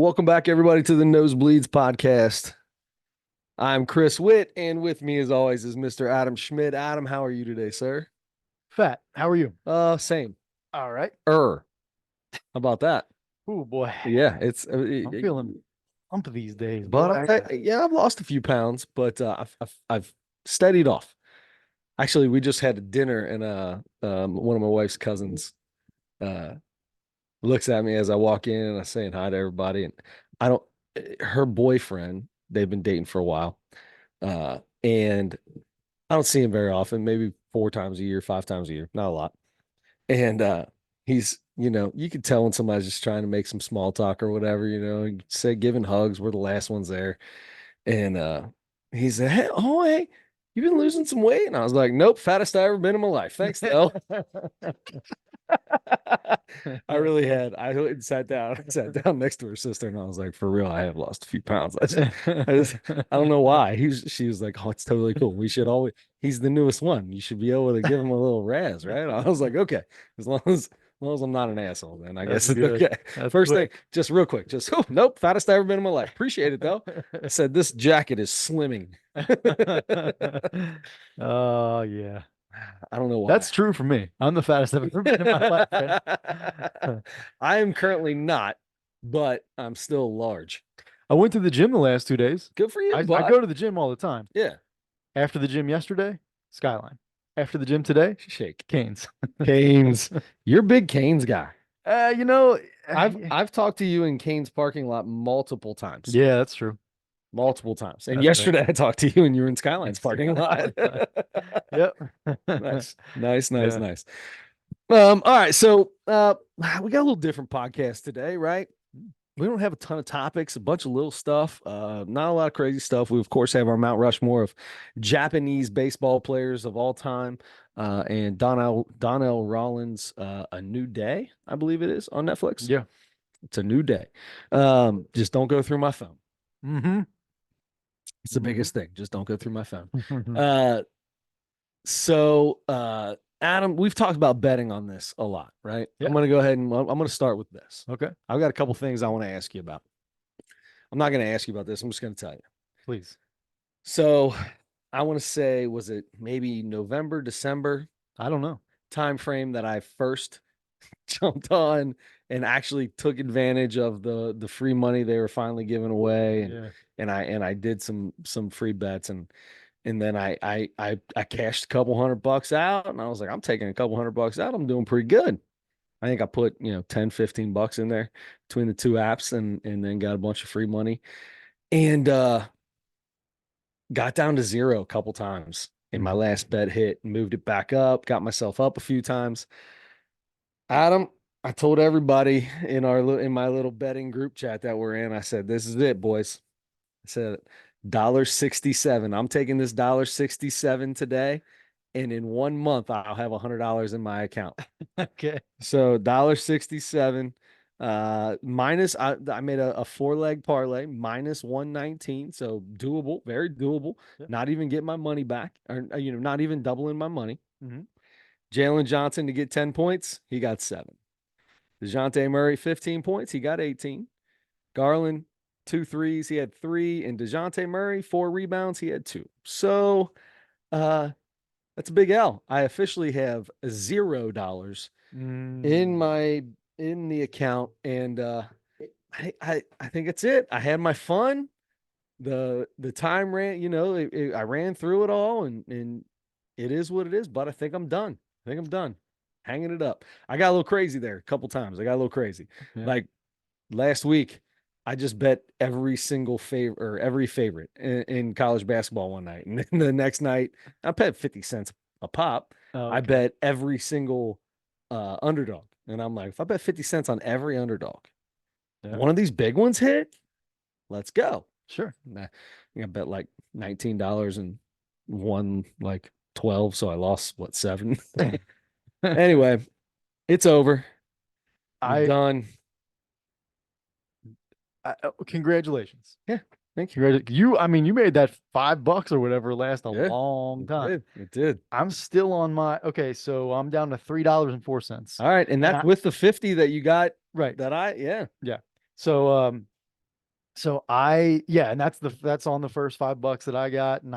Welcome back, everybody, to the Nosebleeds podcast. I'm Chris Witt, and with me, as always, is Mr. Adam Schmidt. Adam, how are you today, sir? Fat, how are you? Same. All right. How about that? Oh boy, Yeah, it's. I'm feeling plump these days, But boy. I've lost a few pounds, but I've steadied off. Actually, we just had a dinner, and one of my wife's cousins uh looks at me as I walk in, and I'm saying hi to everybody, and I don't. Her boyfriend, they've been dating for a while, and I don't see him very often, maybe 4 times a year, 5 times a year, not a lot. And he's, you could tell when somebody's just trying to make some small talk or whatever, say giving hugs. We're the last ones there. And he said, hey, you been losing some weight? And I was like, nope, fattest I ever been in my life. Thanks, though. I really had. I went and sat down next to her sister, and I was like, for real, I have lost a few pounds. I don't know why. She was like, oh, it's totally cool. We should always, he's the newest one. You should be able to give him a little razz, right? I was like, okay, as long as I'm not an asshole, then I guess it's okay. That's First quick. thing, just real quick, nope, fattest I ever been in my life. Appreciate it though. I said, this jacket is slimming. Oh yeah, I don't know why. that's true for me. I'm the fattest I've ever been in my life. I am currently not, but I'm still large. I went to the gym the last 2 days. Good for you, I bud. go to the gym all the time. Yeah. After the gym yesterday, Skyline. After the gym today, Shake. Canes. Canes. You're a big Canes guy. Uh, you know, I've talked to you in Canes parking lot multiple times. yeah, that's true. Multiple times. And That's yesterday I talked to you and you were in Skyline's parking lot. Yep. Nice. Nice, Yeah. nice. All right. So we got a little different podcast today, right? We don't have a ton of topics, a bunch of little stuff, not a lot of crazy stuff. We, of course, have our Mount Rushmore of Japanese baseball players of all time, and Donnell Rawlings, A New Day, I believe it is, on Netflix. Yeah. It's a new day. Just don't go through my phone. Mm-hmm. It's the biggest thing. Just don't go through my phone. Mm-hmm. Adam, we've talked about betting on this a lot, right? Yeah. I'm going to go ahead and I'm going to start with this. Okay. I've got a couple things I want to ask you about. I'm not going to ask you about this. I'm just going to tell you. Please. So I want to say, was it maybe November, December I don't know. time frame that I first jumped on and actually took advantage of the free money they were finally giving away, and I did some free bets, and then I cashed a couple $100 out, and I was like, I'm taking a couple $100 out. I'm doing pretty good. I think I put 10, $15 in there between the two apps, and then got a bunch of free money, and got down to zero a couple times. And my last bet hit, moved it back up, got myself up a few times. Adam, I told everybody in my little betting group chat that we're in, I said, this is it, boys. I said $1.67. I'm taking this $1.67 today, and in 1 month I'll have $100 in my account. Okay. So $1.67. Minus I made a 4-leg parlay minus 119, so doable, very doable. Yeah. Not even get my money back, or not even doubling my money. Mm-hmm. Jalen Johnson to get 10 points, he got 7. DeJounte Murray 15 points, he got 18. Garland 2 threes, he had 3, and DeJounte Murray 4 rebounds, he had 2. So that's a big L. I officially have $0 in the account, and I think it's it. I had my fun. The time ran, I ran through it all, and it is what it is. But I think I'm done. Hanging it up. I got a little crazy there a couple times. I got a little crazy. Yeah. Like last week, I just bet every favorite in college basketball one night, and then the next night I bet 50 cents a pop. Oh, okay. I bet every single underdog. And I'm like, if I bet 50 cents on every underdog, one of these big ones hit, let's go. Sure. I bet like $19 and won like 12. So I lost, 7? Anyway, it's over. I'm done. Congratulations. Yeah. Thank you. You made that $5 or whatever last a long time. It did. I'm still on okay, so I'm down to $3.04. All right. And that's with the 50 that you got. Right. Yeah. So So yeah, and that's on the first $5 that I got, and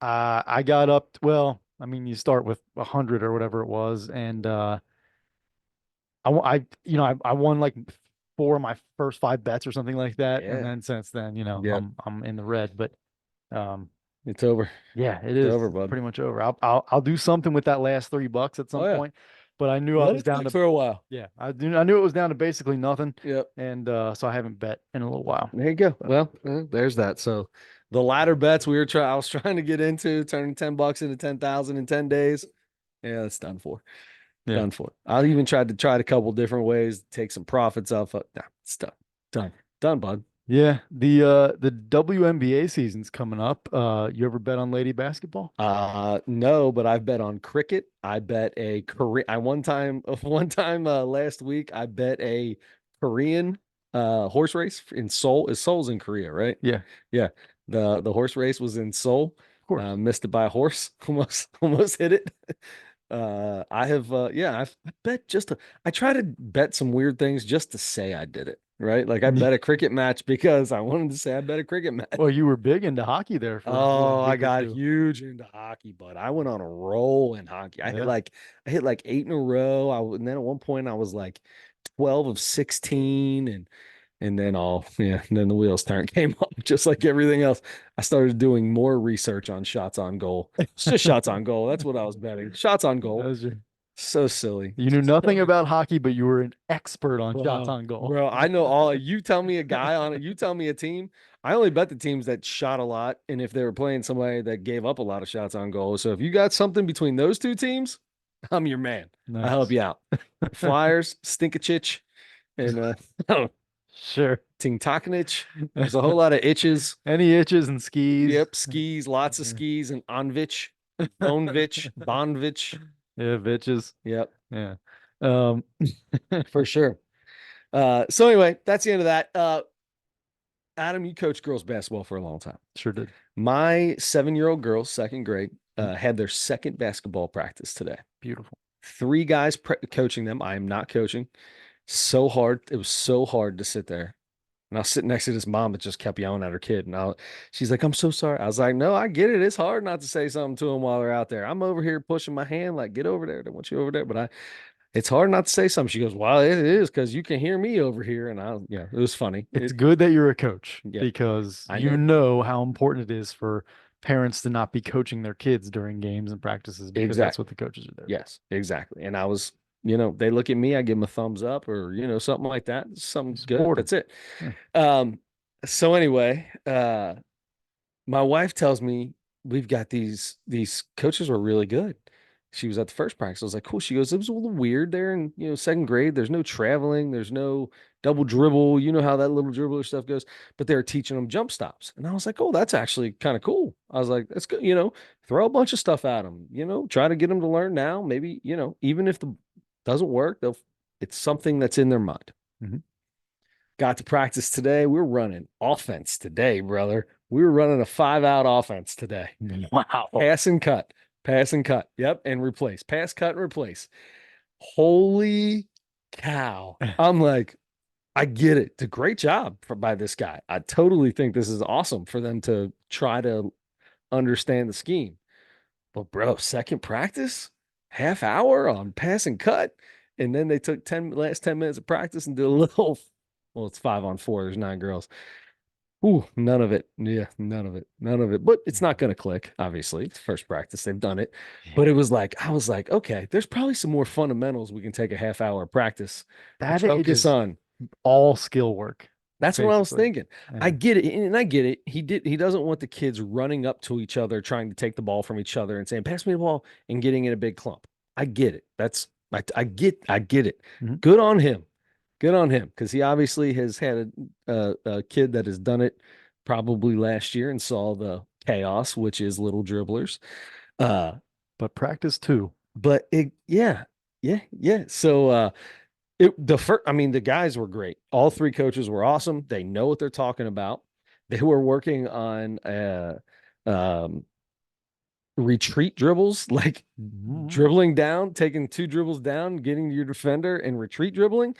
I got up. Well, I mean, you start with 100 or whatever it was, and I won like four of my first five bets or something like that, and Yeah. then since then, Yep. I'm in the red. But um, It's over. yeah, it It's is over, bud. pretty much over. I'll do something with that last $3 at Oh some yeah. point, but I knew I Let was it down cook to for a while. yeah, I knew it was down to basically nothing, Yep. and so I haven't bet in a little while. There you go. But Well, there's that. So the ladder bets I was trying to get into, turning $10 into 10,000 in 10 days. Yeah, it's done for. yeah. Done for. I even tried a couple different ways to take some profits off. Nah, it's done. Done. Done, bud. Yeah, the WNBA season's coming up. You ever bet on lady basketball? No, but I've bet on cricket. I bet a Korean. I one time last week I bet a Korean horse race in Seoul. Is Seoul's in Korea, right? Yeah, Yeah. The horse race was in Seoul. of course. Missed it by a horse. Almost hit it. I have yeah, I bet I try to bet some weird things just to say I did it, right? Like I bet a cricket match because I wanted to say I bet a cricket match. Well, you were big into hockey there for a Oh, I week or got two. huge into hockey, but I went on a roll in hockey. Yeah. I hit like eight in a row. And then at one point I was like 12 of 16 and then and then the wheels came up just like everything else. I started doing more research on shots on goal. It's just shots on goal. That's what I was betting. Shots on goal. Those are- So silly. You knew nothing about hockey, but you were an expert on shots Bro, on goal. bro, I know all. You tell me a guy on it. You tell me a team. I only bet the teams that shot a lot, and if they were playing somebody that gave up a lot of shots on goal. So if you got something between those two teams, I'm your man. I help Nice. you out. Flyers, Stinkachich, and Sure. Tinktakanich. There's a whole lot of itches. Any itches and skis? Yep, skis, lots of Yeah, skis, and Onvich, Bonvich, Bonvich. yeah, bitches. Yep, Yeah. Um, for sure. So anyway, that's the end of that. Adam, you coached girls basketball for a long time. sure did. My 7-year-old girl, second grade, had their second basketball practice today. Beautiful. Three guys coaching them. I am not coaching. So hard. It was so hard to sit there. And I was sitting next to this mom that just kept yelling at her kid. And she's like, I'm so sorry. I was like, no, I get it. It's hard not to say something to them while they're out there. I'm over here pushing my hand, like, get over there. They want you over there. But it's hard not to say something. She goes, well, it is because you can hear me over here. And it was funny. It's good that you're a coach Yeah, because I you know. know how important it is for parents to not be coaching their kids during games and practices because that's what Exactly. the coaches are there for. Yes, exactly. And I was, they look at me, I give them a thumbs up or, something like that. Something good. Supportive. That's it. Yeah. So anyway, my wife tells me we've got these coaches were really good. She was at the first practice. I was like, cool. She goes, it was a little weird there in, second grade. There's no traveling, there's no double dribble. You know how that little dribbler stuff goes, but they're teaching them jump stops. And I was like, oh, that's actually kind of cool. I was like, that's good. Throw a bunch of stuff at them, try to get them to learn now. Maybe, even if the doesn't work, it's something that's in their mind. Mhm. Got to practice today. We're running offense today, brother. We were running a 5-out offense today. Wow. Pass and cut, pass and cut. Yep. And replace, pass, cut, and replace. Holy cow. I'm like, I get it. It's a great job by this guy. I totally think this is awesome for them to try to understand the scheme. But bro, second practice, half hour on pass and cut. And then they took last 10 minutes of practice and did a little, well, it's 5-on-4. There's 9 girls. Ooh, none of it. Yeah, none of it. None of it. But it's not going to click, obviously. It's first practice. They've done it. But I was like, okay, there's probably some more fundamentals we can take a half hour of practice and That it focus is on. all skill work, That's what I was basically. thinking. I Yeah. get it, and I get it. He doesn't want the kids running up to each other, trying to take the ball from each other and saying, pass me the ball and getting in a big clump. I get it. I get it. Mhm. Good on him. Good on him. Because he obviously has had a kid that has done it probably last year and saw the chaos, which is little dribblers. But practice too. But yeah. So the guys were great. All three coaches were awesome. They know what they're talking about. They were working on um retreat dribbles, like Mhm. dribbling down, taking 2 dribbles down, getting to your defender and retreat dribbling.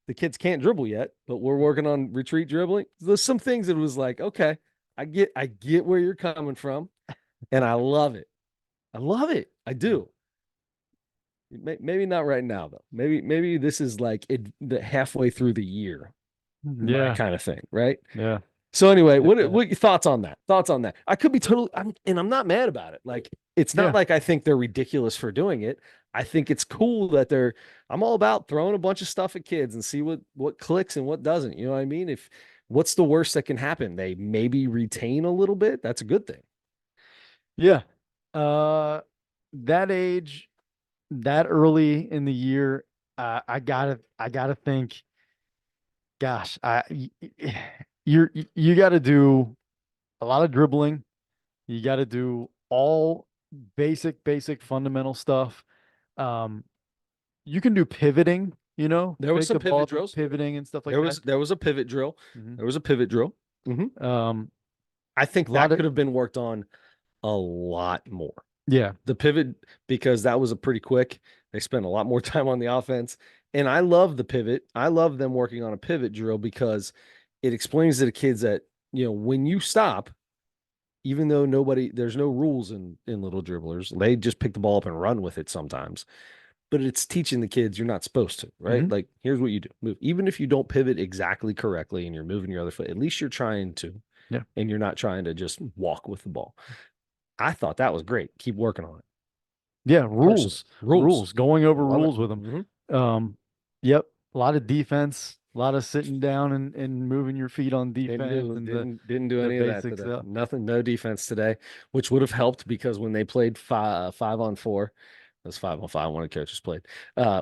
the kids can't dribble yet, but we're working on retreat dribbling. There's some things that was like, okay, I get where you're coming from, and I love it. I love it. I do. Maybe not right now though. Maybe this is like the halfway through the year, my Yeah. kind of thing, right? Yeah. So anyway, Yeah. what your thoughts on that? Thoughts on that? I could be totally, and I'm not mad about it. Like it's not Yeah. like I think they're ridiculous for doing it. I think it's cool that they're. I'm all about throwing a bunch of stuff at kids and see what clicks and what doesn't. You know what I mean? If what's the worst that can happen? They maybe retain a little bit. That's a good thing. Yeah. Uh, that age, that early in the year, I gotta think, gosh, you gotta do a lot of dribbling. You gotta do all basic fundamental stuff. Um, you can do pivoting, There was pick some the ball pivot up and drills. pivoting and stuff like There that. was there was a pivot drill. Mhm. There was a pivot drill. hmm Um, I think a lot that of, could have been worked on a lot more. yeah. The pivot, because that was a pretty quick. They spent a lot more time on the offense. And I love the pivot. I love them working on a pivot drill because it explains to the kids that, when you stop, even though there's no rules in little dribblers, they just pick the ball up and run with it sometimes. But it's teaching the kids you're not supposed to, right? Mhm. Like, here's what you do. Move. Even if you don't pivot exactly correctly and you're moving your other foot, at least you're trying to, Yeah. and you're not trying to just walk with the ball. I thought that was great. Keep working on it. Yeah, Personally, rules. going over Love it. rules with them. Mhm. Yep, a lot of defense, a lot of sitting down and moving your feet on Didn't defense do and didn't do the any of that basic today. stuff. Nothing, no defense today, which would have helped because when they played 5-on-4, it was 5-on-5. One of the coaches played.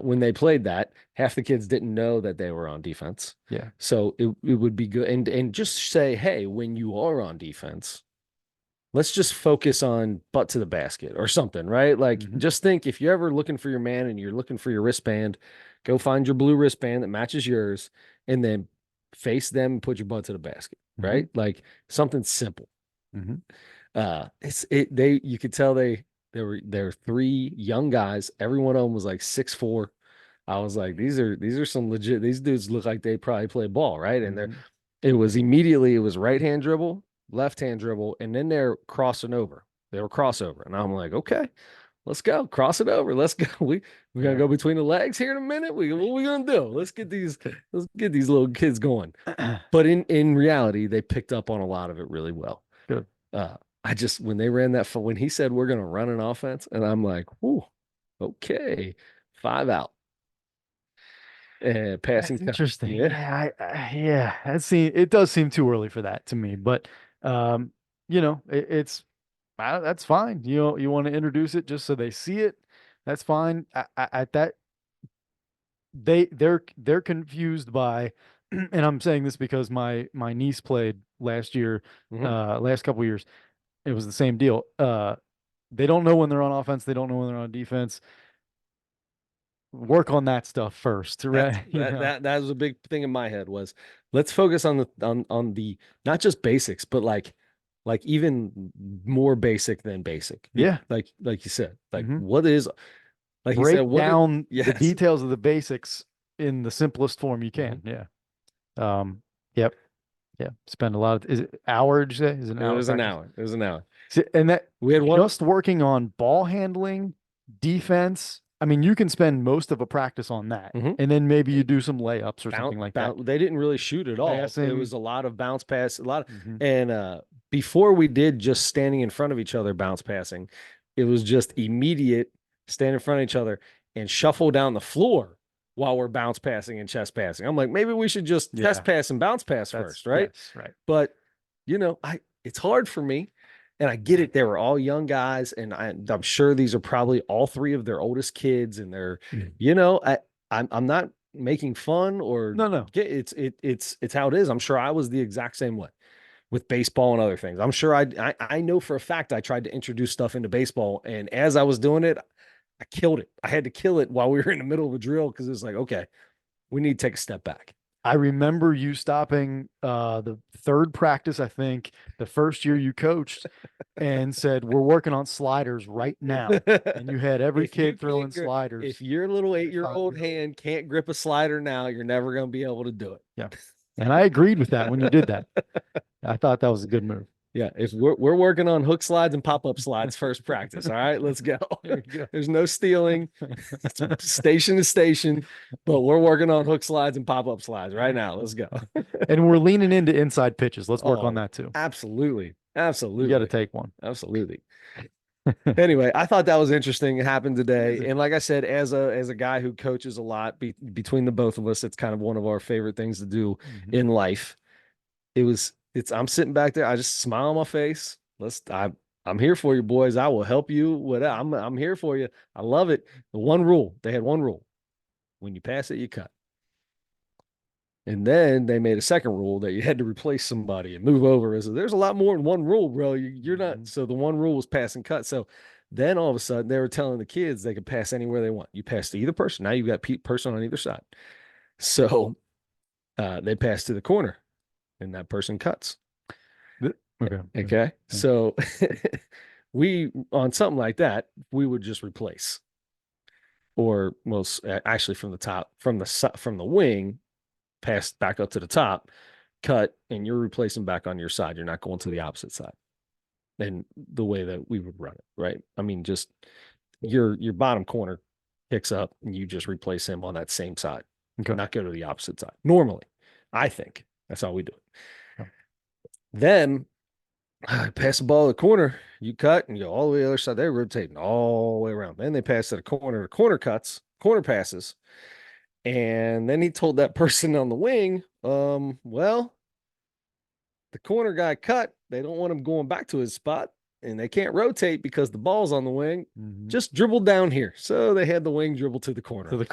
When they played that, half the kids didn't know that they were on defense. Yeah. So it would be good and just say, hey, when you are on defense, let's just focus on butt to the basket or something, right? Like Mhm. just think if you're ever looking for your man and you're looking for your wristband, go find your blue wristband that matches yours and then face them and put your butt to the basket, Mhm. right? Like something simple. Mhm. You could tell they were three young guys. Every one of them was like 6'4". I was like, these are some legit, these dudes look like they probably play ball, right? And Mhm. it was right hand dribble, left hand dribble, and then they're crossing over. They were crossover. And I'm like, okay, let's go. Cross it over. Let's go. We're gonna Yeah. go between the legs here in a minute. What we gonna do? Let's get these little kids going. But in reality, they picked up on a lot of it really well. Good. Uh, I just when they ran that when he said we're gonna run an offense, and I'm like, whoo, okay, 5 out. And passing That's time. interesting. Yeah. Yeah, yeah, it does seem too early for that to me, but um, it's that's fine. You want to introduce it just so they see it. That's fine. At that they're confused by, and I'm saying this because my niece played last year, Mhm. last couple years. It was the same deal. They don't know when they're on offense. They don't know when they're on defense. Work on that stuff first, That's right? that was a big thing in my head was let's focus on the not just basics, but like even more basic than basic. Yeah. Like you said, like Hmm. what is like he said, Break what it down the yes. details of the basics in the simplest form you Mhm. can. Yeah. Um, yep. Yeah. Spend a lot of, is it hour, did you say? Is it an It hour was an practice? hour. It was an hour. And that We had one. just working on ball handling, defense. I mean, you can spend most of a practice on that. Mhm. And then maybe you do some layups or Bounce, something like that. bounce. They didn't really shoot at all. It Passing. was a lot of bounce pass, a lot of, Hmm. and before we did just standing in front of each other bounce passing, it was just immediate stand in front of each other and shuffle down the floor while we're bounce passing and chest passing. I'm like, maybe we should just test Yeah. pass and bounce pass That's, first, right? yes, right. But I it's hard for me, and I get it. They were all young guys, and I'm sure these are probably all three of their oldest kids, and they're, Mm. I'm not making fun or No, no. it's how it is. I'm sure I was the exact same way with baseball and other things. I'm sure I know for a fact I tried to introduce stuff into baseball, and as I was doing it, I killed it. I had to kill it while we were in the middle of a drill because it was like, okay, we need to take a step back. I remember you stopping the third practice, I think, the first year you coached, and said, "We're working on sliders right now." And you had every If you kid throwing can't grip, if sliders. your little At 5 years 8-year-old old. hand can't grip a slider now, you're never going to be able to do it. Yeah. And I agreed with that when you did that. I thought that was a good move. Yeah, if we're working on hook slides and pop-up slides first practice. All right, let's go. There you go. There's no stealing. Station to station, but we're working on hook slides and pop-up slides right now. Let's go. And we're leaning into inside pitches. Let's work on Oh, that too. absolutely. You got to Absolutely. take one. Absolutely. Anyway, I thought that was interesting. It happened It today. is And like I said, as a guy who coaches a lot between the both of us, it's kind of one of our favorite things to do Mhm. in life. I'm sitting back there. I just smile on my face. I'm here for you, boys. I will help you. I'm here for you. I love it. The one rule, they had one rule. When you pass it, you cut. And then they made a second rule that you had to replace somebody and move over. So there's a lot more than one rule, bro. You're not. Mhm. So the one rule was pass and cut. So then all of a sudden they were telling the kids they could pass anywhere they want. You pass to either person. Now you've got person on either side. So they pass to the corner and that person cuts. Okay. Okay. Yeah. So we, on something like that, we would just replace, or most actually from the top, from the wing, pass back up to the top, cut, and you're replacing back on your side. You're not going to the opposite side. And the way that we would run it, right? I mean, just your bottom corner picks up and you just replace him on that same side. Okay. Not go to the opposite side. Normally, I think that's how we do it. Yeah. Then pass the ball to the corner, you cut and you go all the way to the other side. They're rotating all the way around. Then they pass to the corner cuts, corner passes. And then he told that person on the wing, well, the corner guy cut. They don't want him going back to his spot, and they can't rotate because the ball's on the wing. Mhm. Just dribble down here. So they had the wing dribble to the corner. So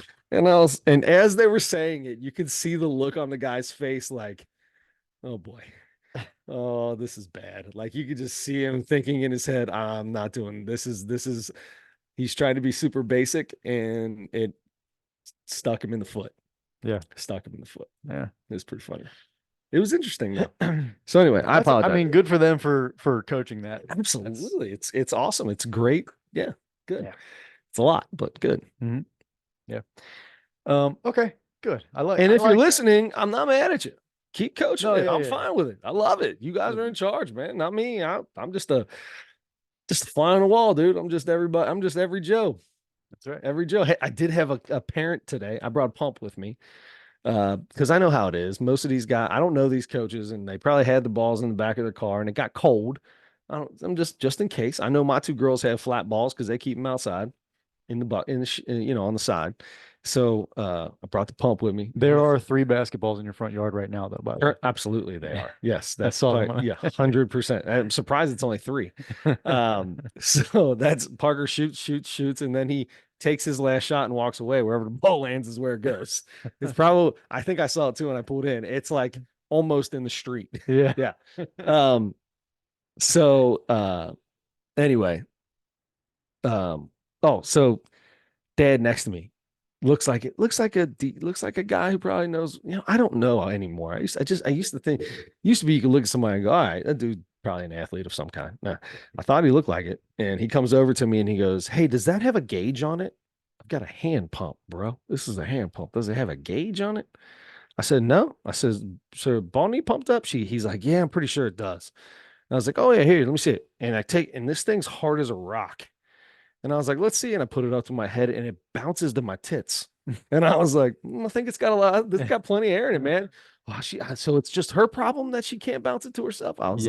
And as they were saying it, you could see the look on the guy's face like, oh boy. Oh, this is bad. Like you could just see him thinking in his head, I'm not doing this is he's trying to be super basic and it stuck him in the foot. Yeah. Stuck him in the foot. Yeah. It was pretty funny. It was interesting though. So anyway, I apologize. I mean, good for them for coaching that. Absolutely. It's awesome. It's great. Yeah. Good. Yeah. It's a lot, but good. Yeah. Okay. Good. And if you're listening, I'm not mad at you. Keep coaching No, it. yeah, I'm yeah, fine with it. I love it. You guys are in charge, man. Not me. I'm just a fly on the wall, dude. I'm just everybody. I'm just every Joe. That's right. Every Joe. Hey, I did have a parent today. I brought a pump with me because I know how it is. Most of these guys, I don't know these coaches, and they probably had the balls in the back of their car, and it got cold. I'm just in case. I know my two girls have flat balls because they keep them outside in the on the side. So I brought the pump with me. There are 3 basketballs in your front yard right now, though. By the way. Absolutely, they are. Yes, I saw them. yeah, 100%. I'm surprised it's only 3. So that's Parker shoots, and then he takes his last shot and walks away. Wherever the ball lands is where it goes. It's probably. I think I saw it too when I pulled in. It's like almost in the street. Yeah. Yeah. So anyway. So dad next to me looks like a guy who probably knows, I don't know anymore. I used to think, used to be, you could look at somebody and go, all right, that dude probably an athlete of some kind. Nah, I thought he looked like it. And he comes over to me and he goes, hey, does that have a gauge on it? I've got a hand pump, bro. This is a hand pump. Does it have a gauge on it? I said, no. I said, so Bonnie pumped up? He's like, yeah, I'm pretty sure it does. And I was like, oh yeah, here, let me see it. And this thing's hard as a rock. And I was like, let's see. And I put it up to my head and it bounces to my tits. And I was like, I think it's got plenty of air in it, man. Oh, so it's just her problem that she can't bounce it to herself. I was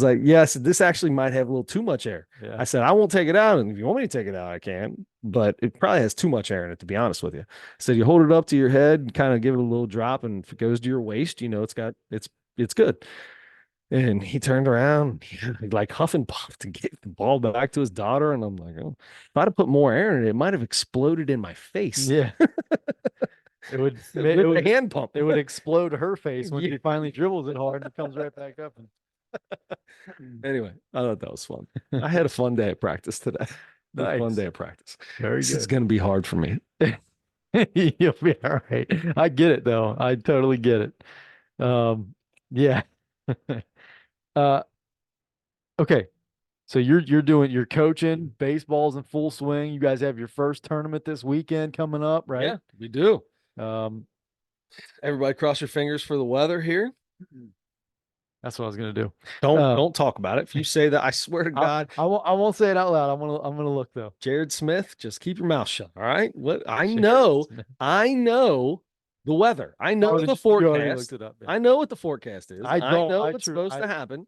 like, yes, this actually might have a little too much air. Yeah. I said, I won't take it out. And if you want me to take it out, I can, but it probably has too much air in it, to be honest with you. I said, you hold it up to your head and kind of give it a little drop. And if it goes to your waist, it's good. And he turned around, like huff and puff to get the ball back to his daughter. And I'm like, oh, if I'd have put more air in it, it might have exploded in my face. Yeah. It would a hand pump. It would explode her face when she finally dribbles it hard and it comes right back up. Anyway, I thought that was fun. I had a fun day at practice today. Nice. Fun day of practice. Very This good. is going to be hard for me. You'll be all right. I get it though. I totally get it. Yeah. Uh, okay. So you're coaching, baseball's in full swing. You guys have your first tournament this weekend coming up, right? Yeah, we do. Um, Everybody cross your fingers for the weather here. that's what I was gonna do. Don't Uh, don't talk about it. If you say that, I swear to God, I won't say it out loud. I'm gonna look though. Jared Smith, just keep your mouth shut. All right. What Jared Smith. I know the weather. I know Oh, the you already looked forecast. it up. Yeah. I know what the forecast is. I I don't. know I what's true. supposed to happen,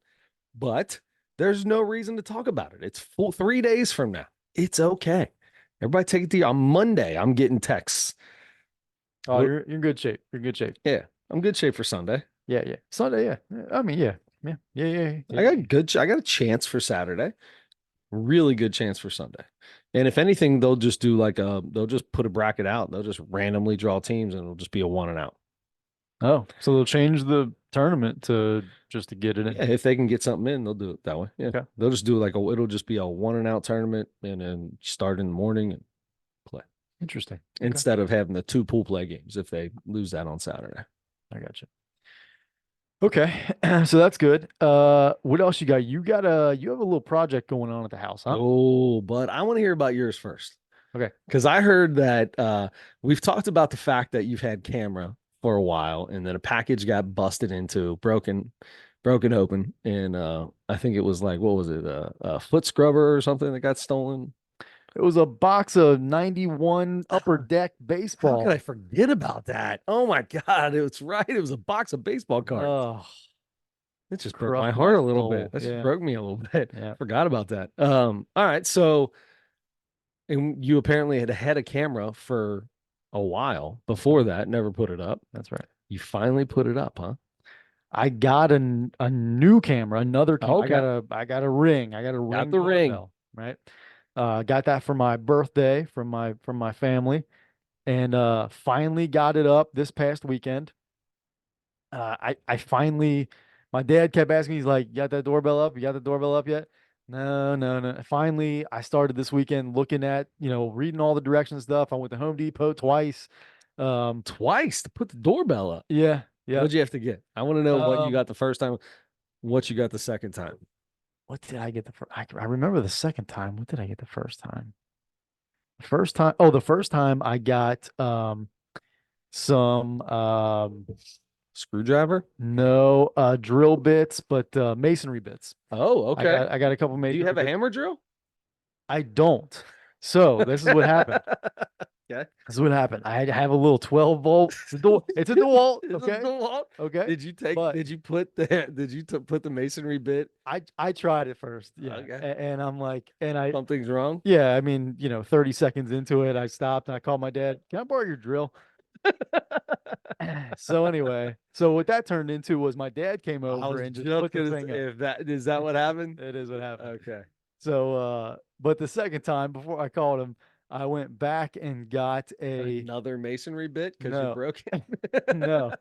but there's no reason to talk about it. It's full 3 days from now. It's okay. Everybody take it to you. On Monday, I'm getting texts. Oh, you're in good shape. You're in good shape. Yeah, I'm good shape for Sunday. Yeah, yeah. Sunday, yeah. I mean, yeah. Yeah. Yeah, yeah, yeah. I got a chance for Saturday. Really good chance for Sunday. And if anything, they'll just put a bracket out. They'll just randomly draw teams and it'll just be a one and out. Oh, so they'll change the tournament to just to get it in. Yeah, if they can get something in, they'll do it that way. Yeah. Okay. They'll just do it'll just be a one and out tournament and then start in the morning and play Interesting. Okay. instead of having the two pool play games if they lose that on Saturday. I got you. Okay. So that's good. What else you got? You have a little project going on at the house, huh? Oh, but I want to hear about yours first. Okay. Because I heard that we've talked about the fact that you've had camera for a while and then a package got busted into, broken open. And I think it was like, what was it? A foot scrubber or something that got stolen. It was a box of 91 Upper Deck How could I baseball. forget about that? Oh my God. It was right. It was a box of baseball cards. Oh, It just broke my crushed heart my a little soul. bit. That just Yeah. broke me a little bit. Yeah. Forgot about that. All right. So, and you apparently had a camera for a while before that, never put it up. That's right. You finally put it up, huh? I got a new camera, another camera. Okay. I got a ring. I got a Got ring the ring. doorbell, right? Got that for my birthday from my family, and finally got it up this past weekend. I finally, my dad kept asking me, he's like, "You got that doorbell up? You got the doorbell up yet?" No, no, no. Finally, I started this weekend looking at, reading all the directions stuff. I went to Home Depot twice. Twice to put the doorbell up. Yeah, yeah. What'd you have to get? I want to know what you Um, got the first time, what you got the second time. what did I get the first? I remember the second time. What did I get the first time? The first time I got some Screwdriver? no drill bits, but masonry bits. Oh, okay. I got a couple Do you masonry have a bits. hammer drill? I don't. So this is what happened. Okay. This is what happened. I had to have a little 12 volt. It's a dual. It's a Okay. DeWalt. Okay. But Did you put the masonry bit? I tried it first. Yeah. Okay. And I'm like, and I, Something's wrong. yeah, I mean, 30 seconds into it, I stopped and I called my dad. Can I borrow your drill? So anyway, so what that turned into was my dad came I over was and just just put the gonna thing say, up. if that is that what happened? It is what happened. Okay. So, but the second time before I called him, I went back and got Another masonry bit because you no, broke it. no,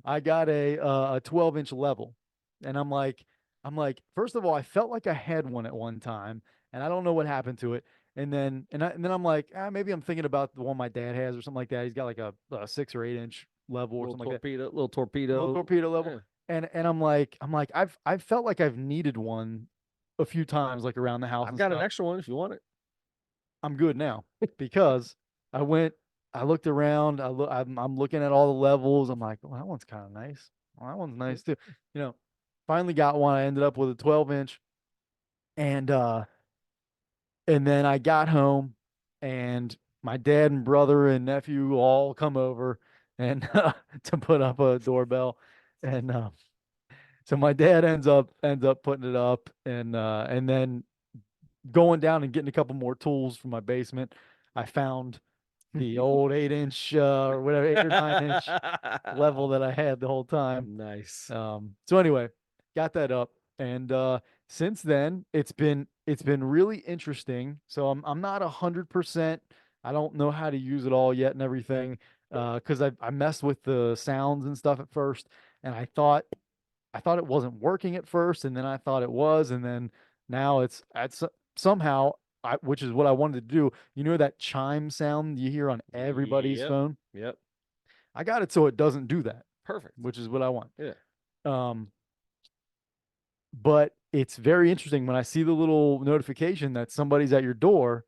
I got a 12-inch level, and first of all, I felt like I had one at one time, and I don't know what happened to it. And then I'm like, maybe I'm thinking about the one my dad has or something like that. He's got like a 6 or 8 inch level or something like that, Little torpedo. little torpedo level. Yeah. And I'm like, I've felt like I've needed one a few times, like around the house. I've And got an stuff. extra one if you want it. I'm good now because I went, I looked around, I'm looking at all the levels. I'm like, well, that one's kind of nice. Well, that one's nice too. Finally got one. I ended up with a 12-inch, and then I got home, and my dad and brother and nephew all come over and to put up a doorbell, and so my dad ends up putting it up, and then going down and getting a couple more tools from my basement. I found the old 8-inch or whatever, 8 or 9 inch level that I had the whole time. Nice. So anyway, got that up, and since then it's been really interesting. So I'm not 100%. I don't know how to use it all yet and everything, because I messed with the sounds and stuff at first, and I thought it wasn't working at first, and then I thought it was, and then now it's somehow which is what I wanted to do. You know that chime sound you hear on everybody's Yep. phone? Yep. I got it so it doesn't do that, Perfect. which is what I want. Yeah. Um, but it's very interesting when I see the little notification that somebody's at your door.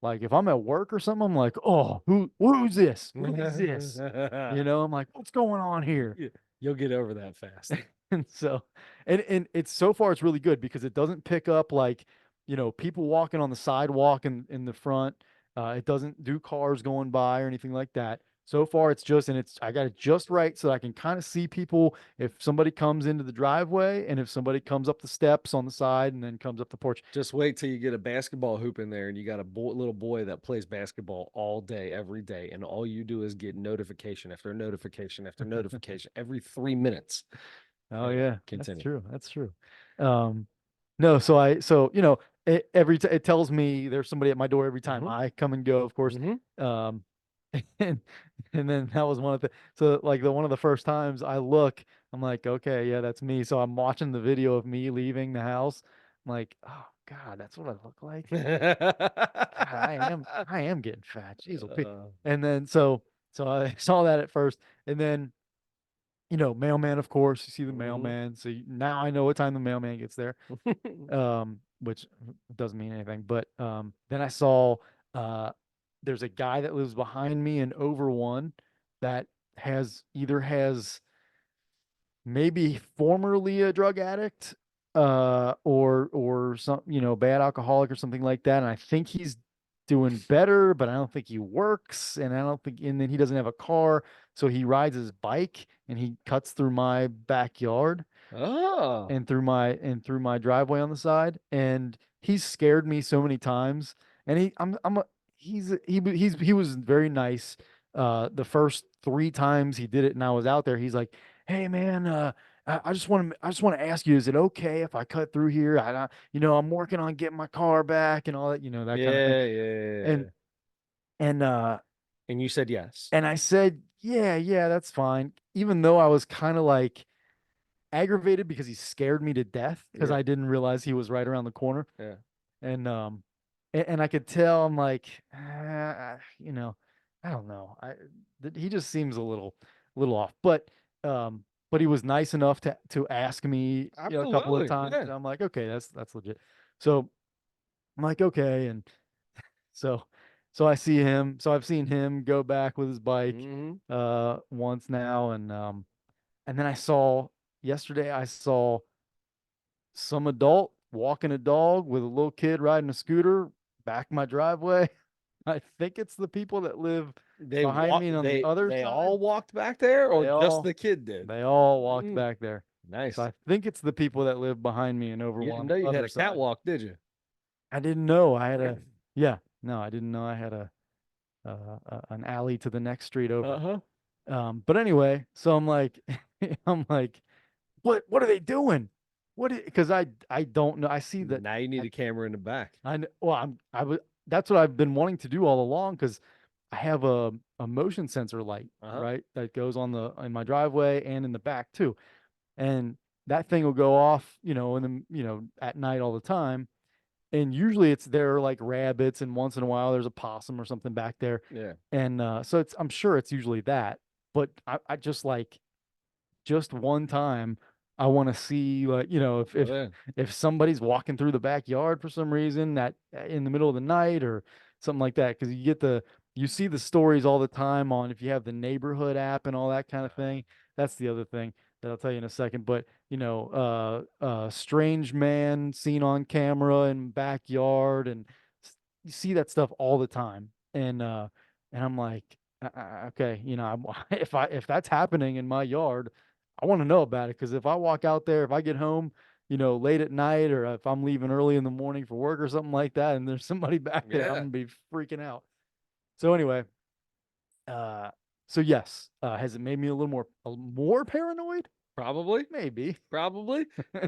Like if I'm at work or something, I'm like, oh, who's this? Who is this? I'm like, what's going on here? Yeah, you'll get over that fast. And so, and it's so far it's really good because it doesn't pick up like, people walking on the sidewalk in the front. It doesn't do cars going by or anything like that. So far, it's just, and I got it just right so I can kind of see people if somebody comes into the driveway and if somebody comes up the steps on the side and then comes up the porch. Just wait till you get a basketball hoop in there and you got a little boy that plays basketball all day, every day. And all you do is get notification after notification after notification every 3 minutes. Oh Anyway, yeah, that's continue. true. That's true. Um, no, it tells me there's somebody at my door every time Hmm. I come and go, of course. Hmm. Um, and and then that was one of the so like the one of the first times I look, I'm like, okay, yeah, that's me. So I'm watching the video of me leaving the house. I'm like, oh God, that's what I look like. God, I am getting fat. Jeez, and then so I saw that at first, and then mailman, of course. You see the Mhm. mailman. So now I know what time the mailman gets there. Which doesn't mean anything. But then I saw uh there's a guy that lives behind me in over one that has maybe formerly a drug addict, or some, bad alcoholic or something like that. And I think he's doing better, but I don't think he works, and I don't think, and then he doesn't have a car, so he rides his bike and he cuts through my backyard Oh, and through my driveway on the side, and he's scared me so many times. And he was very nice. The first three times he did it and I was out there, he's like, hey man, I just want to ask you, is it okay if I cut through here? I'm working on getting my car back and all that, that kind of thing. yeah, yeah. And and uh And you said yes. and I said, yeah, yeah, that's fine, even though I was kind of like aggravated because he scared me to death because Yeah, I didn't realize he was right around the corner. yeah. And I could tell, I'm like, I don't know. He just seems a little off. But he was nice enough to ask me, a couple of Absolutely. times. Yeah. And I'm like, okay, that's legit. So I'm like, okay. And so so I see him. So I've seen him go back with his bike Hmm. once now. And then yesterday I saw some adult walking a dog with a little kid riding a scooter back my driveway. I think it's the people that live They behind walk me on the they other they side. all walked back there or They just all the kid did? they all walked Mm, back there. So nice. I think it's the people that live behind me and over You one didn't on know the you had other a side. catwalk, did you? I didn't know I had yeah, no, I didn't know I had an alley to the next street over. Uh-huh. But anyway, so I'm like, I'm like, what are they doing? Because I don't know. I see that. Now you need a camera in the back. Well, I was that's what I've been wanting to do all along because I have a motion sensor light, Uh-huh. right, that goes on the in my driveway and in the back too. And that thing will go off, at night all the time. And usually it's there like rabbits, and once in a while there's a possum or something back there. Yeah. And so I'm sure it's usually that. But I just like just one time I want to see, like, if Oh, if yeah. if somebody's walking through the backyard for some reason that in the middle of the night or something like that, because you see the stories all the time on, if you have the neighborhood app and all that kind of thing. That's the other thing that I'll tell you in a second. But strange man seen on camera in backyard, and you see that stuff all the time. And I'm like, okay, if that's happening in my yard, I want to know about it, because if I walk out there, if I get home, late at night, or if I'm leaving early in the morning for work or something like that, and there's somebody back there, I'm Yeah. gonna be freaking out. So anyway, uh, so yes, has it made me a little more paranoid? Probably. Maybe. Probably.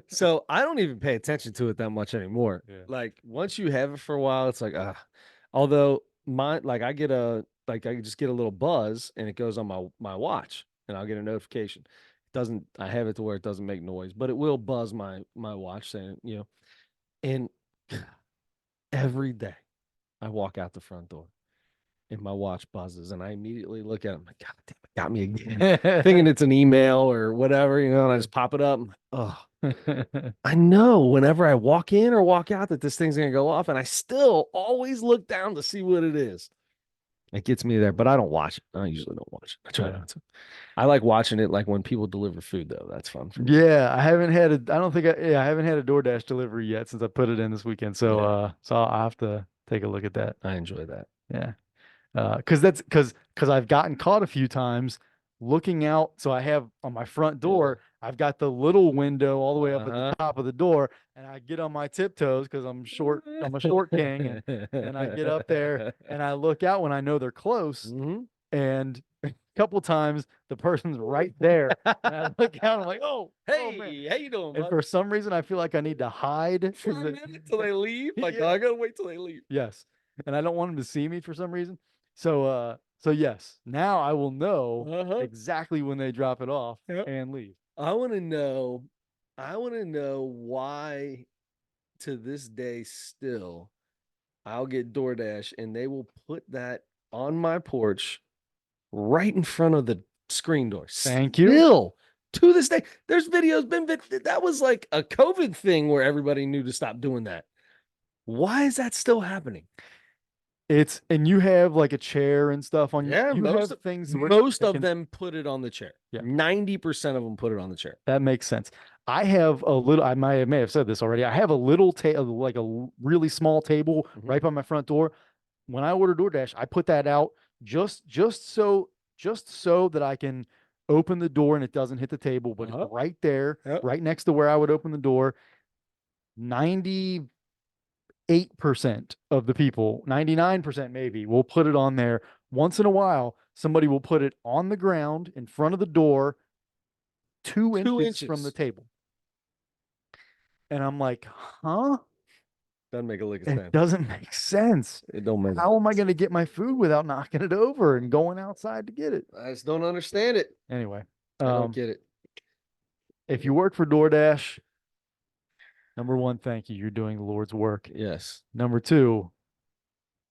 So I don't even pay attention to it that much anymore. Yeah. Like once you have it for a while, it's like although my like I just get a little buzz and it goes on my watch and I'll get a notification. It doesn't I have it to where it doesn't make noise, but it will buzz my watch saying, and every day I walk out the front door and my watch buzzes and I immediately look at it. I'm like, God damn it, got me again. Thinking it's an email or whatever, and I just pop it up. Oh, I know whenever I walk in or walk out that this thing's gonna go off, and I still always look down to see what it is. It gets me there, but I don't watch it. I usually don't watch it. I try Yeah. not to. I like watching it like when people deliver food though. That's fun for me. Yeah, I haven't had a I don't think I haven't had a DoorDash delivery yet since I put it in this weekend. So Yeah, so I'll have to take a look at that. I enjoy that. Yeah. Because I've gotten caught a few times looking out. So I have on my front door, I've got the little window all the way up at the top of the door, and I get on my tiptoes because I'm short. I'm a short king, and I get up there and I look out when I know they're close, Mhm. and a couple times the person's right there, and I look out, I'm like, oh, oh man. Hey, how you doing, And bud? for some reason, I feel like I need to hide. For a minute till they leave. Like, Yeah. I gotta wait till they leave. Yes. And I don't want them to see me for some reason. So yes, now I will know Uh-huh. exactly when they drop it off Yep. and leave. I want to know. I want to know why, to this day, still, I'll get DoorDash and they will put that on my porch right in front of the screen door. Thank you. Still, to this day, there's videos that was like a COVID thing where everybody knew to stop doing that. Why is that still happening? And you have like a chair and stuff on Yeah, you most have things most that of can, them put it on the chair. Yeah. 90% of them put it on the chair. that makes sense. I have a little, may have said this already. I have a little table, like really small table Mhm. right by my front door. When I order DoorDash, I put that out just so that I can open the door and it doesn't hit the table, but Uh-huh. it's right there, Yep. right next to where I would open the door. 98% of the people, 99% maybe, will put it on there. Once in a while, somebody will put it on the ground in front of the door, 2 inches from the inches. table. And I'm like, huh? Doesn't make a lick of It sense. doesn't make sense. It don't make. How am I going to get my food without knocking it over and going outside to get it? I just don't understand it. Anyway, I don't get it. if you work for DoorDash, number one, thank you. You're doing the Lord's work. Yes. Number two,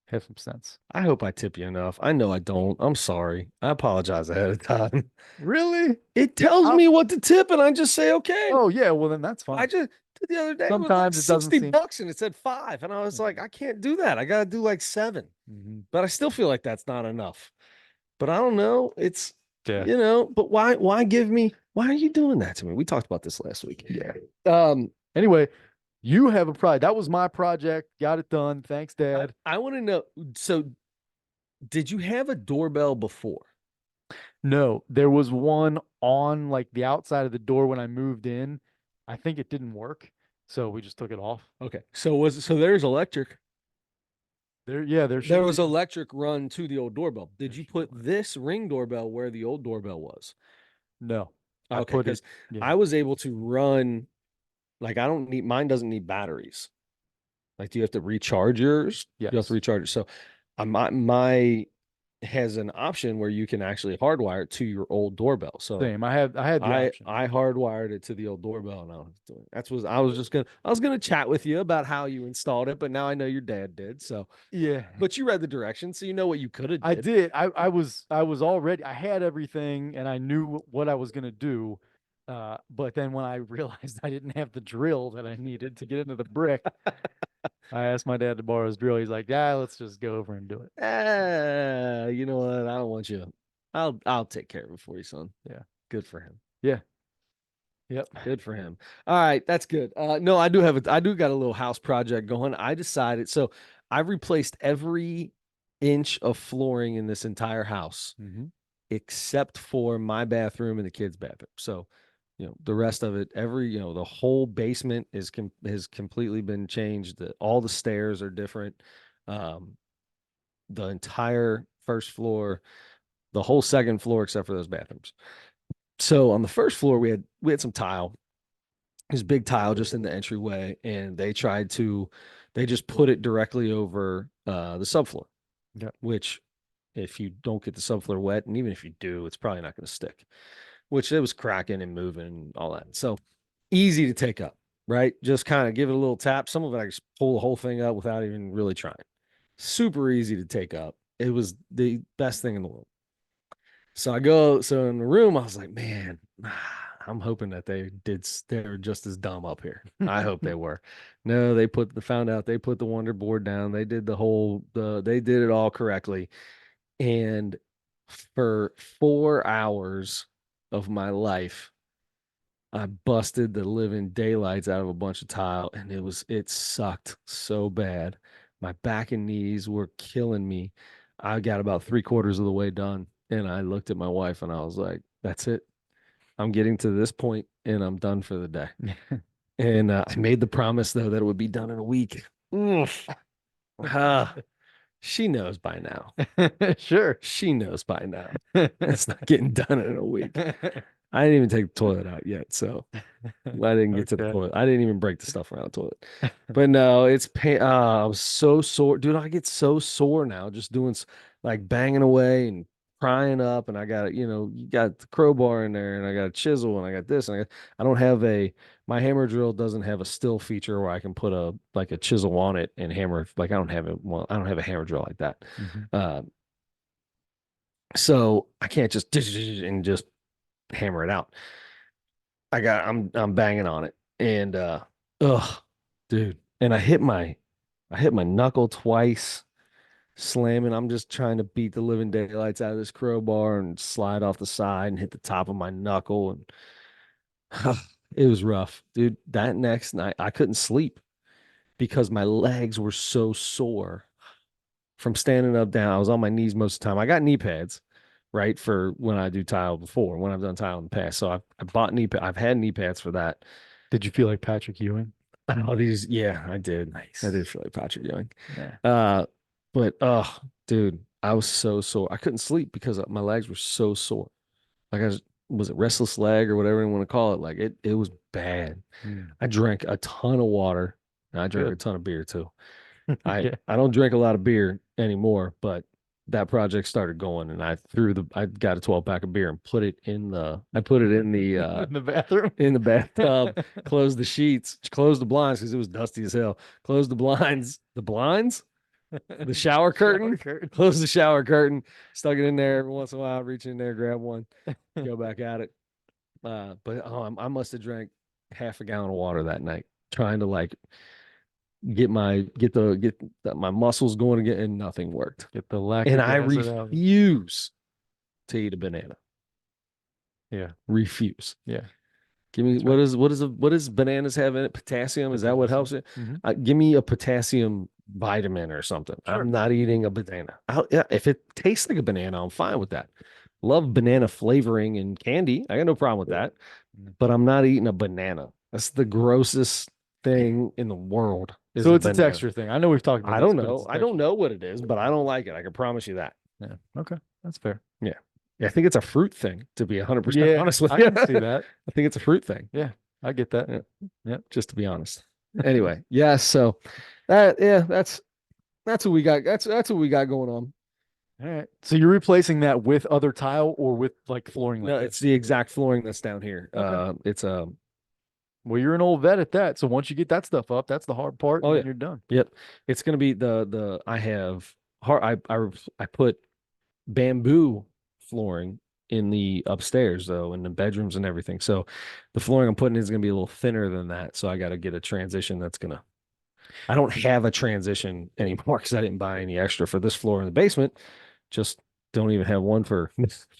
have some sense. I hope I tip you enough. I know I don't. I'm sorry. I apologize ahead of time. Really? It tells I'll- me what to tip, and I just say okay. Oh yeah, well then that's fine. I just the other day Sometimes it was it like doesn't 60 seem- bucks and it said 5. And I was like, I can't do that. I gotta do like 7. Mhm. But I still feel like that's not enough. But I don't know. It's Yeah. but why why are you doing that to me? We talked about this last week. Yeah. Um, Anyway, you have a project. That was my project. Got it done. Thanks, Dad. I want to know. So, did you have a doorbell before? No, there was one on like the outside of the door when I moved in. I think it didn't work, so we just took it off. Okay. So there's electric. There should There was be. electric run to the old doorbell. Did you put this Ring doorbell where the old doorbell was? No. I Okay, put it. because Yeah. I was able to run, like I don't need mine doesn't need batteries. Like, do you have to recharge yours? You have Yes. to recharge it. So my has an option where you can actually hardwire it to your old doorbell. So Same. I had the option. I hardwired it to the old doorbell and I was doing I was gonna chat with you about how you installed it, but now I know your dad did. So Yeah. but you read the directions, so you know what you could have I did. did. I was already. I had everything, and I knew what I was gonna do. But then when I realized I didn't have the drill that I needed to get into the brick, I asked my dad to borrow his drill. He's like, "Yeah, let's just go over and do it." You know what? I don't want you. I'll take care of it for you, son. Yeah. Good for him. Yeah. Yep. Good for him. All right, that's good. No, I do got a little house project going. I decided so I've replaced every inch of flooring in this entire house Mm-hmm. except for my bathroom and the kids' bathroom. So, the rest of it, the whole basement has completely been changed. All the stairs are different. The entire first floor, the whole second floor, except for those bathrooms. So on the first floor, we had some tile. This big tile just in the entryway, and they just put it directly over the subfloor. Yep. Which, if you don't get the subfloor wet, and even if you do, it's probably not going to stick. Which it was cracking and moving and all that. So easy to take up. right? Just kind of give it a little tap. Some of it I just pull the whole thing up without even really trying. Super easy to take up. It was the best thing in the world. So I go, so in the room, I was like, man, I'm hoping that they were just as dumb up here. I hope they were. No, found out they put the Wonder board down. They did they did it all correctly. And for 4 hours of my life, I busted the living daylights out of a bunch of tile, and it sucked so bad. My back and knees were killing me. I got about three-quarters of the way done, and I looked at my wife and I was like, that's it. I'm getting to this point and I'm done for the day. And I made the promise though that it would be done in a week. Oof. She knows by now. Sure. She knows by now. It's not getting done in a week. I didn't even take the toilet out yet, so I didn't get to the Okay. toilet. I didn't even break the stuff around the toilet. But no, it's pain. I was so sore, dude. I get so sore now just doing like banging away and prying up, and I got you got the crowbar in there, and I got a chisel, and I got this, and I don't have my hammer drill doesn't have a still feature where I can put a chisel on it and hammer. Like I don't have it. Well, I don't have a hammer drill like that. Mhm. Uh, so I can't just and just hammer it out. I'm banging on it and ugh, dude. And I hit my knuckle twice, slamming. I'm just trying to beat the living daylights out of this crowbar and slide off the side and hit the top of my knuckle and it was rough, dude. That next night I couldn't sleep because my legs were so sore from standing up down. I was on my knees most of the time. I got knee pads, right, for when I do tile before, when I've done tile in the past. So I bought I've had knee pads for that. Did you feel like Patrick Ewing? Oh, yeah, I did. I Nice. did feel like Patrick Ewing. Yeah. But dude, I was so sore. I couldn't sleep because my legs were so sore. Like was it restless leg or whatever you want to call it? Like it was bad. Mm. I drank a ton of water and I drank a Good. ton of beer too. I Yeah. I don't drink a lot of beer anymore, but that project started going and I got a 12 pack of beer and I put it in the In the bathroom. in the bathtub, closed the sheets, closed the blinds because it was dusty as hell. Closed the shower curtain, closed the shower curtain, stuck it in there every once in a while, reach in there, grab one, go back at it. But I must have drank half a gallon of water that night, trying to like my muscles going again, and nothing worked. Get the And lactic I acid out. refuse to eat a banana. Yeah. Refuse. Yeah. Give me That's right. what does bananas have in it? Potassium? Is that what helps Potassium. it? Mhm. Give me a potassium vitamin or something. Sure. I'm not eating a banana. Yeah, if it tastes like a banana, I'm fine with that. Love banana flavoring and candy. I got no problem with that. Mm. But I'm not eating a banana. That's the grossest thing in the world is So a it's a banana. texture thing. I know we've talked about I this, don't but it's know. a I don't texture. know what it is, but I don't like it. I can promise you that. Yeah. Okay. That's fair. Yeah. Yeah, I think it's a fruit thing, to be 100% Yeah, honest with I you. can see that. I think it's a fruit thing. Yeah, I get that. Yeah, Yep. just to be honest. Anyway, yeah, so that's what we got. That's what we got going on. All right. So you're replacing that with other tile or with like flooring like No, this? it's the exact flooring that's down here. Okay. It's Well, you're an old vet at that. So once you get that stuff up, that's the hard part, oh and yeah, then you're done. yep. It's gonna be the I have hard I put bamboo flooring in the upstairs though, in the bedrooms and everything. So the flooring I'm putting is gonna be a little thinner than that. So I got to get a transition that's gonna. I don't have a transition anymore because I didn't buy any extra for this floor in the basement. Just don't even have one for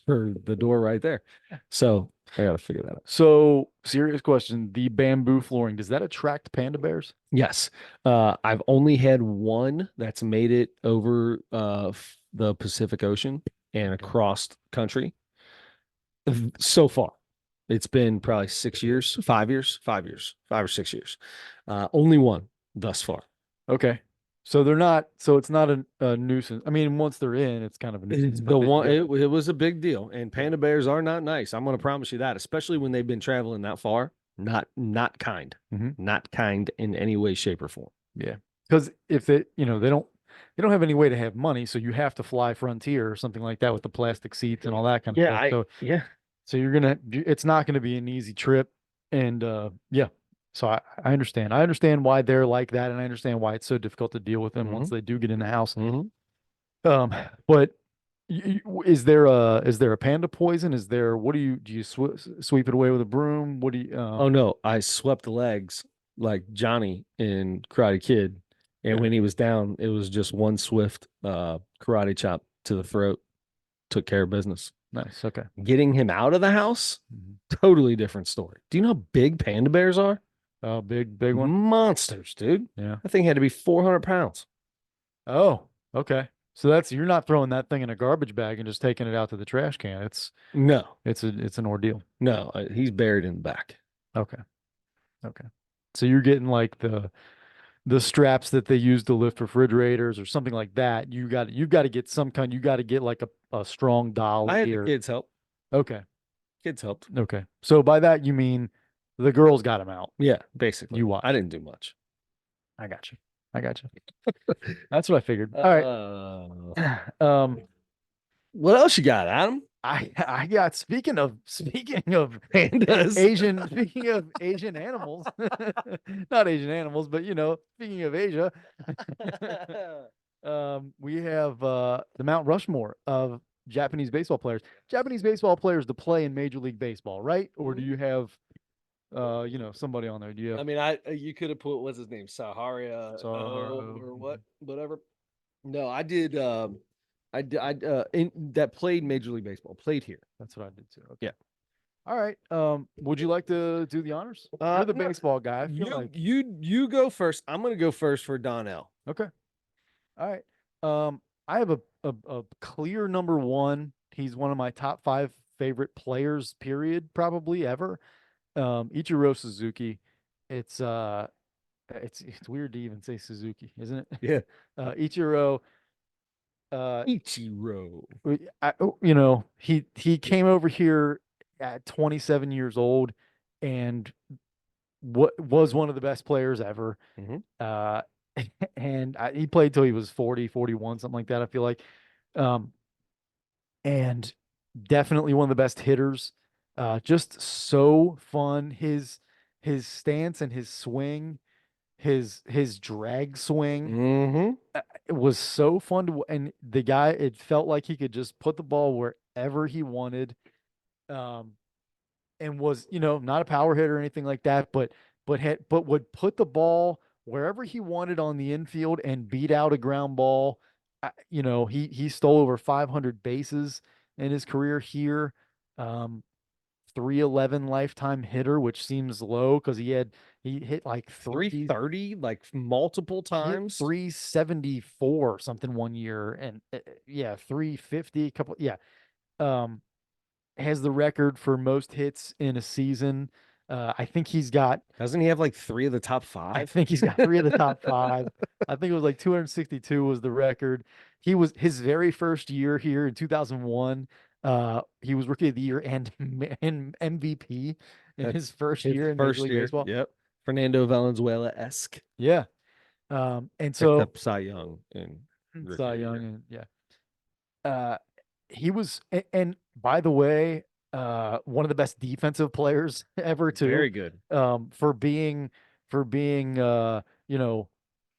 for the door right there. So I got to figure that out. So serious question: the bamboo flooring, does that attract panda bears? Yes. I've only had one that's made it over the Pacific Ocean and Okay. across country so far. It's been probably 6 years, 5 years, 5 years, 5 or 6 years. Only one thus far. Okay. So they're not. So it's not a nuisance. I mean, once they're in, it's kind of a nuisance. The But one yeah, it was a big deal, and yeah, panda bears are not nice. I'm going to promise you that, especially when they've been traveling that far. Not kind, hmm not kind in any way, shape, or form. yeah. Because if they don't have any way to have money, so you have to fly Frontier or something like that with the plastic seats and all that kind of Yeah, stuff. So yeah. it's not going to be an easy trip, and yeah. So I understand. I understand why they're like that, and I understand why it's so difficult to deal with them once Hmm. they do get in the house. Hmm. But is there a panda poison? Is there what do you sweep it away with a broom? What do you Oh no, I swept legs like Johnny in Karate Kid. And okay, when he was down, it was just one swift karate chop to the throat, took care of business. nice. Okay. Getting him out of the house, Mhm. totally different story. Do you know how big panda bears are? Oh, big one. Monsters, dude. Yeah. That thing had to be 400 pounds. Oh, okay. So that's you're not throwing that thing in a garbage bag and just taking it out to the trash can. No, It's an ordeal. no, he's buried in the back. Okay. Okay. So you're getting like the straps that they use to lift refrigerators or something like that. You've got to get some kind, you got to get like a strong I had dolly the or kids help. okay. Kids helped. Okay. So by that you mean the girls got him out. Yeah, basically. You I watch. didn't do much. I got you. I got you. That's what I figured. All right. Uh, Um what else you got, Adam? I got speaking of Pandas. Speaking of Asian animals, not Asian animals, but speaking of Asia, we have the Mount Rushmore of Japanese baseball players. Japanese baseball players to play in Major League Baseball, right? Or do Mhm. you have somebody on there? Do you have I mean, you could have put what's his name, Saharia Saharu? or Mhm. whatever. No, I did. In that played Major League Baseball, played here. That's what I did too. Okay. Yeah. All right. Would you like to do the honors? You're the No, baseball guy. I feel like you go first. I'm gonna go first for Donnell. okay. All right. I have a clear number one. He's one of my top five favorite players, period, probably ever. Ichiro Suzuki. It's it's weird to even say Suzuki, isn't it? Yeah. Ichiro. Uh, Ichiro. he came over here at 27 years old, and what was one of the best players ever. Hmm. Uh, and he played till he was 40, 41, something like that. I feel like, um, and definitely one of the best hitters. Just so fun. His stance and his swing, his drag swing, Hmm. it was so fun to. And the guy, it felt like he could just put the ball wherever he wanted. Um, and was not a power hitter or anything like that, but would put the ball wherever he wanted on the infield and beat out a ground ball. He stole over 500 bases in his career here. Um, 311 lifetime hitter, which seems low because he hit like three 330, like multiple he hit times. 374 or something one year and yeah 350 couple yeah um has the record for most hits in a season. I think he's got. Doesn't he have like three of the top I five? think he's got three of the top five. I think it was like 262 was the record. He was his very first year here in 2001. He was Rookie of the Year and MVP in his That's first his year in Major first League year. Baseball. Yep. Fernando Valenzuela-esque. Yeah. And Picked so up Cy Young in rookie Cy of the Young year. and yeah. Uh, he was, and by the way, one of the best defensive players ever too. Very good. For being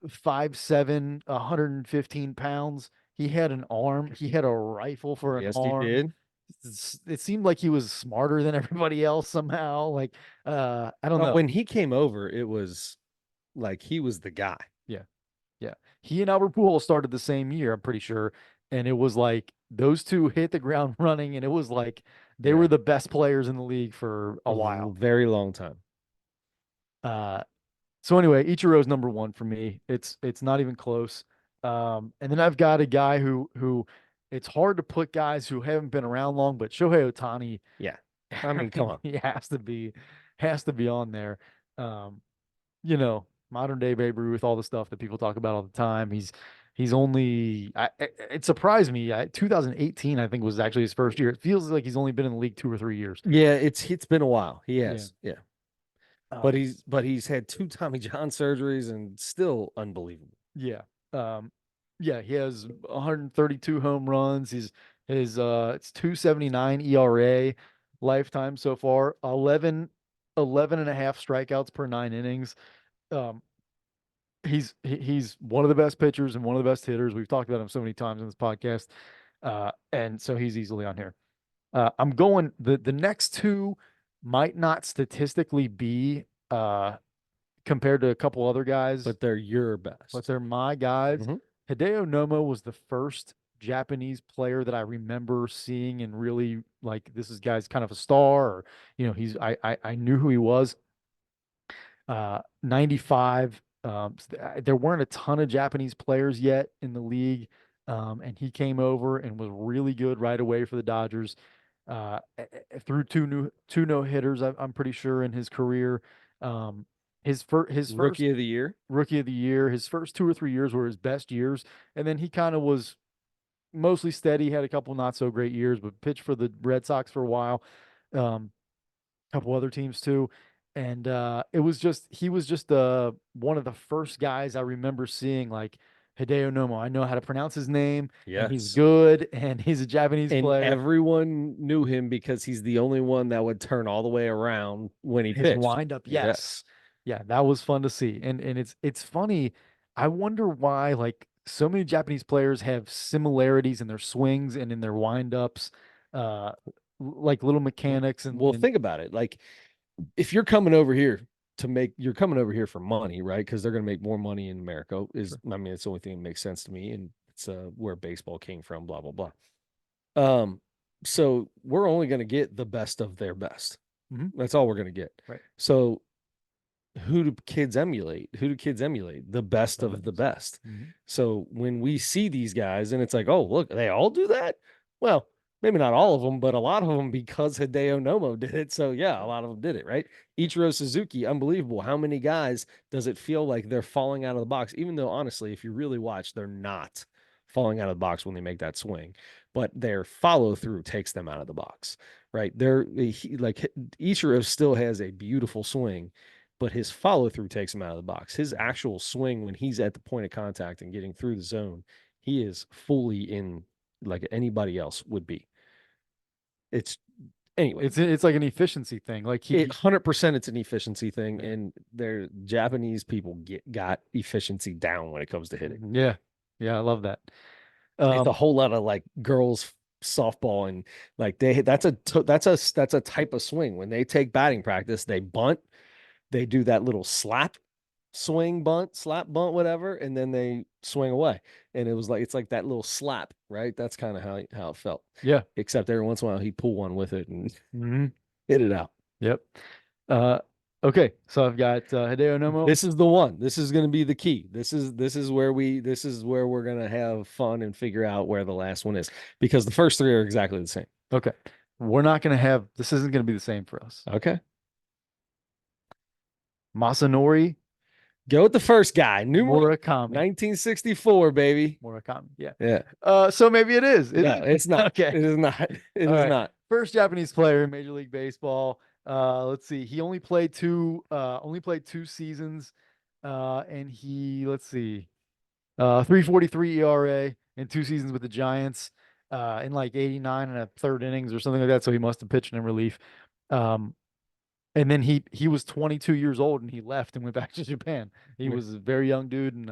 5'7", 115 pounds. He had an arm. He had a rifle for an Yes, he arm. did. It seemed like he was smarter than everybody else somehow. Like, I don't Oh, know. when he came over, it was like he was the guy. Yeah. Yeah. He and Albert Pujols started the same year, I'm pretty sure. And it was like those two hit the ground running, and it was like they Yeah. were the best players in the league for a while. Very long time. Uh, so anyway, Ichiro's number one for me. It's not even close. And then I've got a guy who it's hard to put guys who haven't been around long, but Shohei Ohtani, Yeah. I mean, come on. he has to be on there. Um, Modern day Babe Ruth, all the stuff that people talk about all the time. He's only it surprised me. 2018, I think, was actually his first year. It feels like he's only been in the league 2 or 3 years. Yeah, it's been a while. He Yeah. has. Yeah. Um, But he's had two Tommy John surgeries and still unbelievable. yeah. Um, yeah, he has 132 home runs. It's 279 ERA lifetime so far. 11 11 and a half strikeouts per 9 innings. Um, he's one of the best pitchers and one of the best hitters. We've talked about him so many times in this podcast. And so he's easily on here. I'm going the next two might not statistically be compared to a couple other guys, but they're your but best. they're my guys. Mhm. Hideo Nomo was the first Japanese player that I remember seeing and really like this is guy's kind of a star, or he's I knew who he was. 95. There weren't a ton of Japanese players yet in the league. And he came over and was really good right away for the Dodgers. Threw two no hitters, I'm pretty sure, in his career. His first Rookie of the year. rookie of the year, his first 2 or 3 years were his best years, and then he kind of was mostly steady. Had a couple not so great years, but pitched for the Red Sox for a while. Um, couple other teams too. And it was just he was just one of the first guys I remember seeing like Hideo Nomo. I know how to pronounce his name, and he's Yes. good, and he's a Japanese And player. everyone knew him because he's the only one that would turn all the way around when he His pitched. windup, yes, Yes. yeah, that was fun to see. And it's funny. I wonder why like so many Japanese players have similarities in their swings and in their windups, like little mechanics Well, and think about it. Like, if you're coming over here you're coming over here for money, right? Because they're going to make more money in America. I mean, it's the only thing that makes sense to me, and it's where baseball came from. Blah blah blah. Um, so we're only going to get the best of their best. Mhm. That's all we're going to get. Right. So who do kids emulate? Who do kids emulate? The best The of the best. best. Mhm. So when we see these guys and it's like, oh, look, they all do that. Well, maybe not all of them, but a lot of them because Hideo Nomo did it. So yeah, a lot of them did it, right? Ichiro Suzuki, unbelievable. How many guys does it feel like they're falling out of the box? Even though honestly, if you really watch, they're not falling out of the box when they make that swing, but their follow through takes them out of the box, right? Like Ichiro still has a beautiful swing, but his follow through takes him out of the box. His actual swing when he's at the point of contact and getting through the zone, he is fully in like anybody else would be. It's anyway. It's like an efficiency thing. Like It 100% it's an efficiency thing, Yeah. and their Japanese people got efficiency down when it comes to hitting. Yeah. Yeah, I love that. It's a whole lot of like girls softball and like that's a type of swing. When they take batting practice, they bunt, they do that little swing bunt, slap bunt, whatever, and then they swing away. And it was like it's like that little slap, right? That's kind of how it felt. Yeah. Except every once in a while he'd pull one with it and Mhm. hit it out. Yep. Uh, okay. So I've got Hideo Nomo. This is the one. This is going to be the key. This is where we're going to have fun and figure out where the last one is because the first three are exactly the same. Okay. We're not going to have, this isn't going to be the same for us. Okay. Masanori Go with the first guy. Murakami. 1964, baby. Murakami. Yeah. Yeah. So maybe it is. No, it's not. Okay. It is not. It All is right. not. First Japanese player in Major League Baseball. Let's see. He only played 2 seasons. And let's see, 3.43 ERA in 2 seasons with the Giants, in like 89 and a third innings or something like that. So he must have pitched in relief. And then he was 22 years old and he left and went back to Japan. He was a very young dude and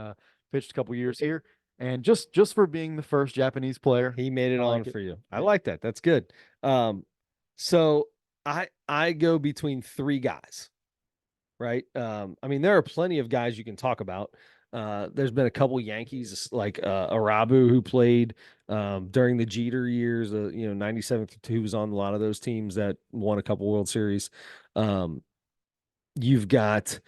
pitched a couple years here. And just for being the first Japanese player, He made it I on like it. for you. I Yeah. like that. That's good. So I go between three guys, right? I mean, there are plenty of guys you can talk about. There's been a couple Yankees like Arabu who played during the Jeter years, 97 who was on a lot of those teams that won a couple World Series. You've got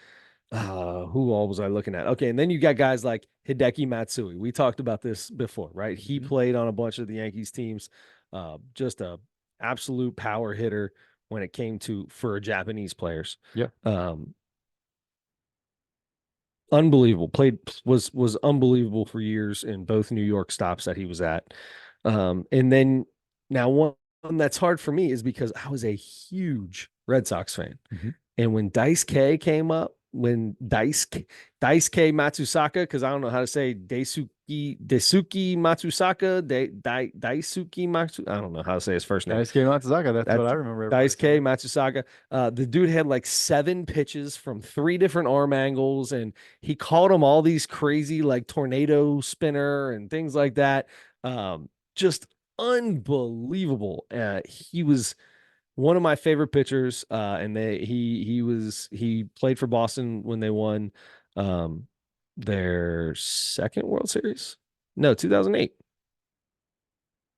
who all was I looking at? Okay, and then you got guys like Hideki Matsui. We talked about this before, right? He Mhm. played on a bunch of the Yankees teams. Just a absolute power hitter when it came to for Japanese players. Yeah. Unbelievable. Was unbelievable for years in both New York stops that he was at. And then now one that's hard for me is because I was a huge Red Sox fan. Mhm. And when Dice K came up, when Daisuke Matsusaka, because I don't know how to say Daisuke Matsusaka, Daisuke Matsu. I don't know how to say his first name. Daisuke Matsuzaka. That's what That's I remember everybody Daisuke saying. Matsusaka. The dude had like 7 pitches from 3 different arm angles, and he called them all these crazy like tornado spinner and things like that. Just unbelievable. He was one of my favorite pitchers, and he played for Boston when they won their second World Series. No, 2008.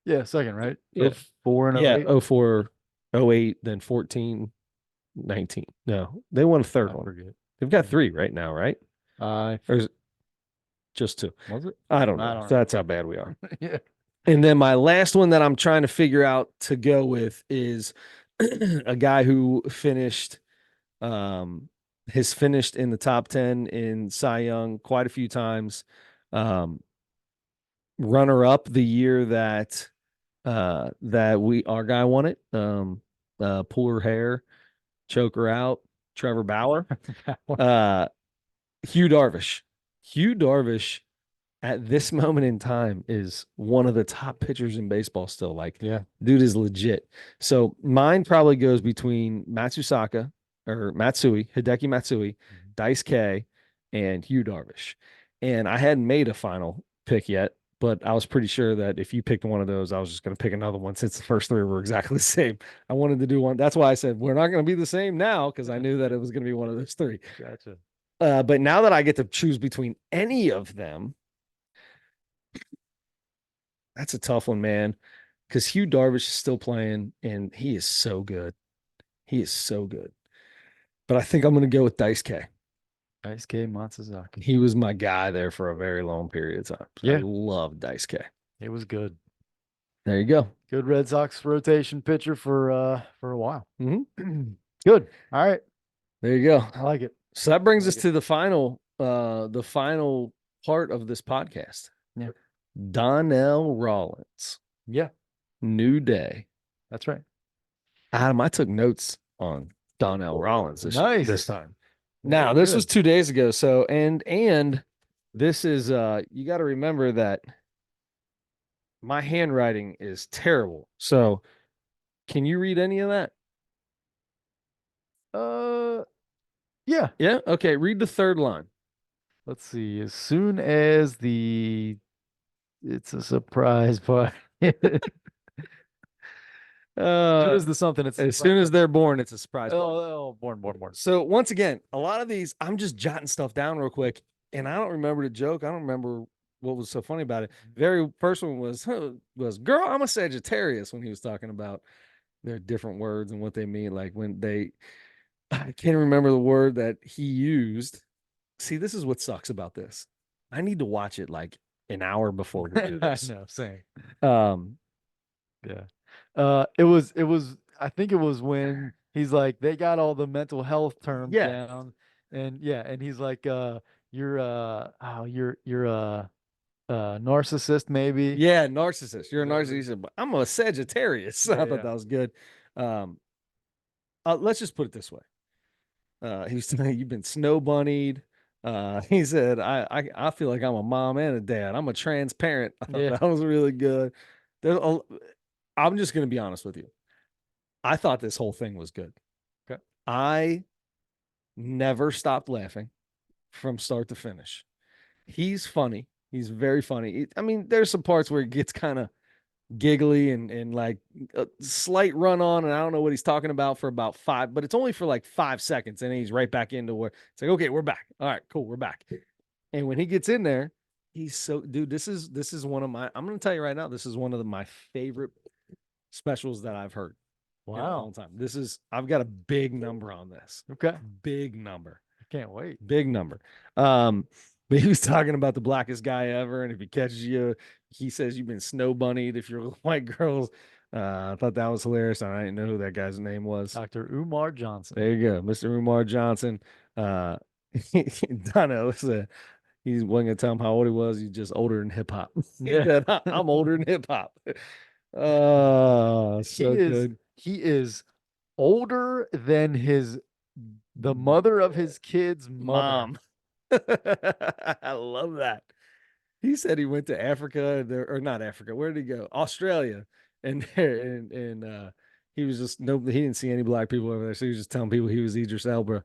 Yeah, second, right? Yeah. 04 and Yeah, 08. 04, 08, then 14, 19. No, they won a third I one. forget. They've got Yeah. 3 right now, right? Or is it just 2? Was it? I don't I know. don't know. That's how bad we are. Yeah. And then my last one that I'm trying to figure out to go with is a guy who um has finished in the top 10 in Cy Young quite a few times. Um, runner up the year that we our guy won it. Pull her hair, choke her out, Trevor Bauer. Uh Hugh Darvish. Hugh Darvish at this moment in time is one of the top pitchers in baseball still. Like, Yeah. dude is legit. So mine probably goes between Matsusaka or Hideki Matsui, Mhm. Dice K, and Hugh Darvish. And I hadn't made a final pick yet, but I was pretty sure that if you picked one of those, I was just going to pick another one since the first 3 were exactly the same. I wanted to do one. That's why I said we're not going to be the same now because I knew that it was going to be one of those 3. Gotcha. But now that I get to choose between any of them, that's a tough one, man. Because Hugh Darvish is still playing, and he is so good. He is so good. But I think I'm going to go with Dice K. Daisuke Matsuzaki. He was my guy there for a very long period of time. I Yeah, love Dice K. it was good. There you go. Good Red Sox rotation pitcher for a while. Mhm. Good. All right. There you go. I like it. So that brings I us like it. to the final part of this podcast. Yeah. Donnell Rawlings, Yeah, New Day. that's right. Adam, I took notes on Donnell Rollins this Nice. time. Now, Very this was good. 2 days ago. So, and this is you got to remember that my handwriting is terrible. So, can you read any of that? Uh, yeah. Yeah. Okay. Read the third line. Let's see. As soon as it's a surprise party. As soon Uh, as the something, it's a as surprise soon as party. they're born, it's a surprise party. Born. So, once again, a lot of these, I'm just jotting stuff down real quick, and I don't remember the joke. I don't remember what was so funny about it. Very first one was girl, I'm a Sagittarius when he was talking about their different words and what they mean. Like when they, I can't remember the word that he used. See, this is what sucks about this. I need to watch it like an hour before we do I this. know, same. Um, Yeah. It was I think it was when he's like they got all the mental health terms yeah, down and yeah, and he's like you're a narcissist maybe. yeah, narcissist. You're a Whatever. narcissist. But I'm a Sagittarius. Yeah, I thought yeah. that was good. Um, let's just put it this way. He was saying you've been snow bunnied. He said, I feel like I'm a mom and a dad. I'm a transparent. I thought Yeah. that was really good. I'm just gonna be honest with you. I thought this whole thing was good. Okay. I never stopped laughing from start to finish. He's funny. He's very funny. I mean, there's some parts where it gets kind of giggly and like a slight run on, and I don't know what he's talking about for about 5, but it's only for like 5 seconds, and then he's right back into where it's like, okay, we're back. All right, cool, we're back. And when he gets in there, he's so dude. This is one of my. I'm gonna tell you right now, this is one of my favorite specials that I've heard in a long Wow. time. I've got a big number on this. Okay. Big number. I can't wait. Big number. But he was talking about the blackest guy ever, and if he catches you, he says you've been snow bunnied if you're white girls. I thought that was hilarious. I didn't know who that guy's name was. Dr. Umar Johnson. There you go, Mr. Umar Johnson. Dono said he wasn't gonna tell him how old he was. He's just older than hip hop. He Yeah. said, I'm older than hip hop. He So is good. he is older than his The mother of his kid's mother. Mom. I love that. He said he went to Africa or not Africa. Where did he go? Australia. And he was just no, he didn't see any black people over there. So he was just telling people he was Idris Elba.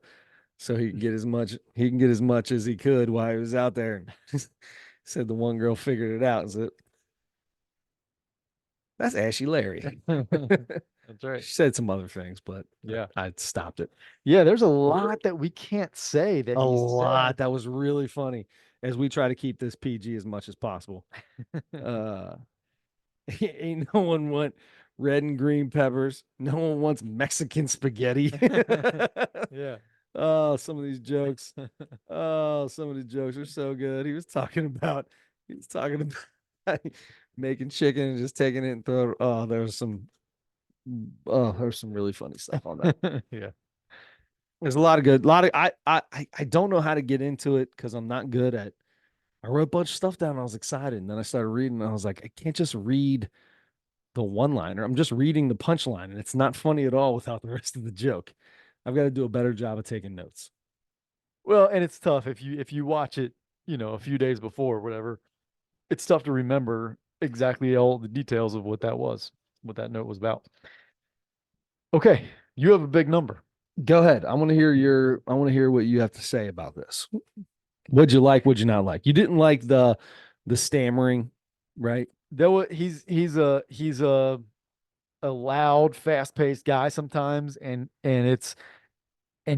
So he can get as much as he could while he was out there. Said the one girl figured it out and said, that's Ashy Larry. That's right. She said some other things, but Yeah. I stopped it. Yeah, there's a lot that we can't say that A he lot. said. That was really funny as we try to keep this PG as much as possible. Uh, ain't no one want red and green peppers. No one wants Mexican spaghetti. Yeah. Oh, some of these jokes. Oh, some of the jokes are so good. He was talking about making chicken and just taking it and throw it. Oh, there's some really funny stuff on that. Yeah. There's a lot of good, lot of I don't know how to get into it because I'm not good at. I wrote a bunch of stuff down and I was excited, and then I started reading and I was like, I can't just read the one liner. I'm just reading the punchline, and it's not funny at all without the rest of the joke. I've got to do a better job of taking notes. Well, and it's tough if you watch it, a few days before or whatever. It's tough to remember exactly all the details of what that was, what that note was about. Okay, you have a big number. Go ahead. I want to hear what you have to say about this. What'd you like? What'd you not like? You didn't like the stammering, right? Though he's a loud, fast-paced guy sometimes, and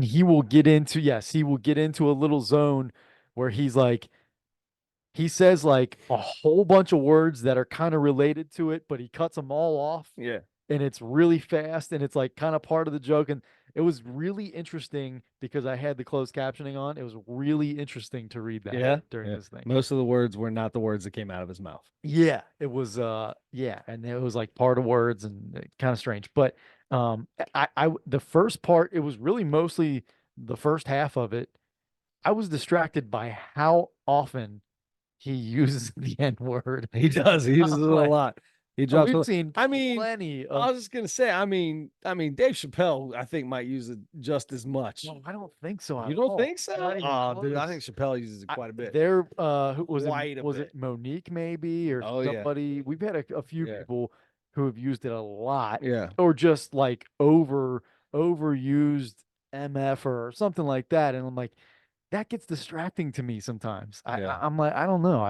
he will get into, yes, he will get into a little zone where he says like a whole bunch of words that are kind of related to it, but he cuts them all off Yeah. and it's really fast and it's like kind of part of the joke. And it was really interesting because I had the closed captioning on. It was really interesting to read that Yeah. during Yeah. this thing. Most of the words were not the words that came out of his mouth. Yeah, it was yeah, and it was like part of words and kind of strange. But the first part, it was really mostly the first half of it. I was distracted by how often he uses the N word. He does. He uses it a Like, lot. He drops. we've seen I mean, plenty I of. was just gonna say. I mean, Dave Chappelle, I think might use it just as much. No, I don't think so You at don't all. think so? Not even Oh, dude, I think close. Chappelle uses it quite a bit. There, who was it? Quite a Was it bit. Monique maybe or Oh yeah, somebody? We've had a few yeah, people who have used it a lot, yeah, or just like overused MF or something like that. And I'm like, that gets distracting to me sometimes. yeah. I'm like, I don't know.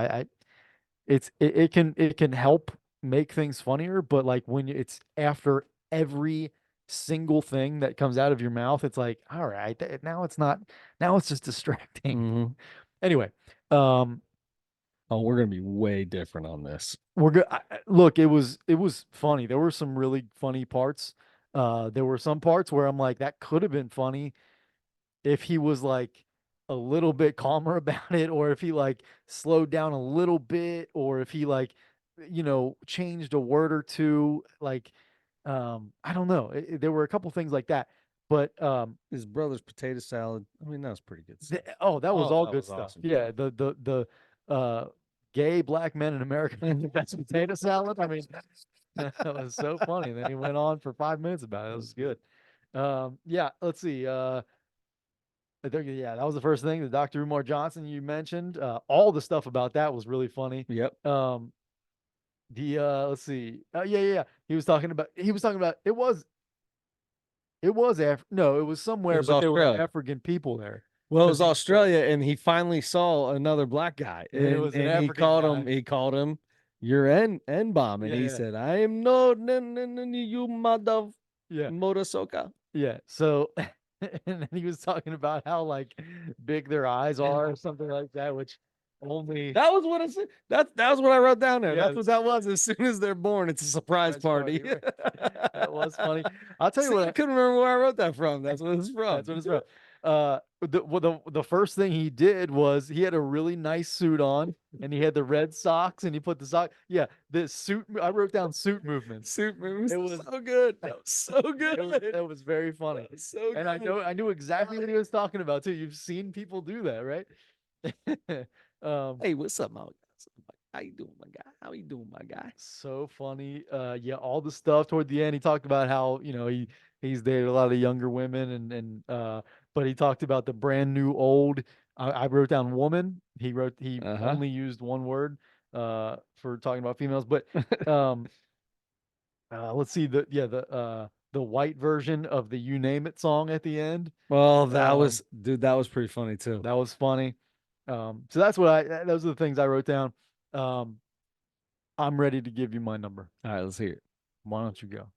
It can help make things funnier, but like when it's after every single thing that comes out of your mouth, it's like, all right, now it's not, now it's just distracting. Hmm. Anyway, um, Oh, we're gonna be way different on this. we're good. Look, it was funny. There were some really funny parts. There were some parts where I'm like, that could have been funny if he was like a little bit calmer about it, or if he like slowed down a little bit, or if he like, changed a word or two. Like, I don't know. There were a couple things like that, but His brother's potato salad. I mean, that was pretty good stuff. oh, that was Oh, all that good was stuff. awesome. Yeah, gay black men in America that's potato salad. I mean, that was so funny. Then he went on for 5 minutes about it. It was good. Yeah, let's see. Yeah, that was the first thing. The Dr. Umar Johnson you mentioned. All the stuff about that was really funny. Yep. The let's see. Yeah. He was talking about it was no, it was It somewhere, was but there were Australia. African people there. Well, it Because was Australia, and he finally saw another black guy, and it and was an he African called him. guy. He called him your N bomb, and Yeah, he yeah, said, "I am no you mother yeah, motorsoka." yeah. So and then he was talking about how like big their eyes are or something like that, which only That was what I said. That was what I wrote down there. yeah, That's what that was. As soon as they're born, it's a surprise surprise party. party. Right. That was funny. I'll tell you See, what. I couldn't remember where I wrote that from. That's what it's That's from. what it's from. The first thing he did was he had a really nice suit on, and he had the red socks, and he put the sock. Yeah, the suit. I wrote down suit movements. Suit moves. It was So good. That was so good. it was very funny, That was so and I good. knew exactly what he was talking about too. You've seen people do that, right? Hey, what's up, my guy? How you doing, my guy? How you doing, my guy? So funny. Yeah, all the stuff toward the end. He talked about how He's dated a lot of younger women, but he talked about the brand new old. I wrote down woman. He Uh-huh. only used one word for talking about females, but um let's see the white version of the "You Name It" song at the end. Well, that Um, was, dude, that was pretty funny too. that was funny. So that's what those are the things I wrote down. Um, I'm ready to give you my number. All right, let's hear it. Why don't you go?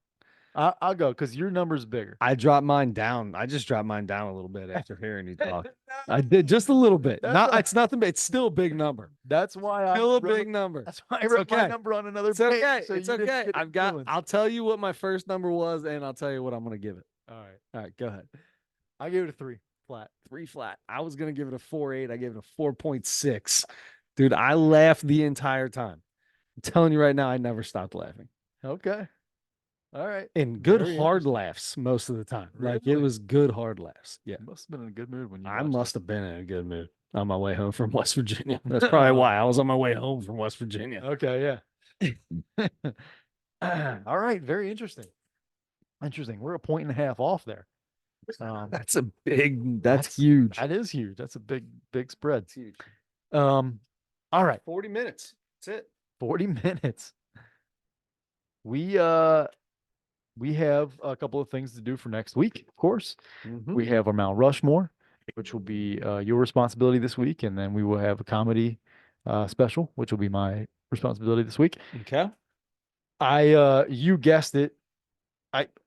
I'll go because your number's bigger. I dropped mine down. I just dropped mine down a little bit after hearing you talk. I did just a little bit. That's Not, why, it's nothing, but it's still a big number. that's why I Still a wrote big number. that's why I It's wrote my okay. number on another It's page. okay. So It's you didn't okay. get influenced. I'll tell you what my first number was, and I'll tell you what I'm gonna give it. All right. All right, go ahead. I gave it a 3 flat. 3 flat. I was gonna give it a 4.8. I gave it a 4.6. Dude, I laughed the entire time. I'm telling you right now, I never stopped laughing. Okay. All right. And good Very hard interesting. laughs most of the time. Like it Really? was good hard laughs. Yeah. You must have been in a good mood when you I watched must have been in a good mood on my way home from West Virginia. That's probably why I was on my way home from West Virginia. Okay, yeah. All right, very interesting. Interesting. We're a point and a half off there. That's a big, that's huge. That is huge. That's a big spread. That's huge. All right, 40 minutes. That's it. 40 minutes. We we have a couple of things to do for next week, of course. Mhm. We have our Mount Rushmore, which will be your responsibility this week, and then we will have a comedy special, which will be my responsibility this week. Okay. You guessed it.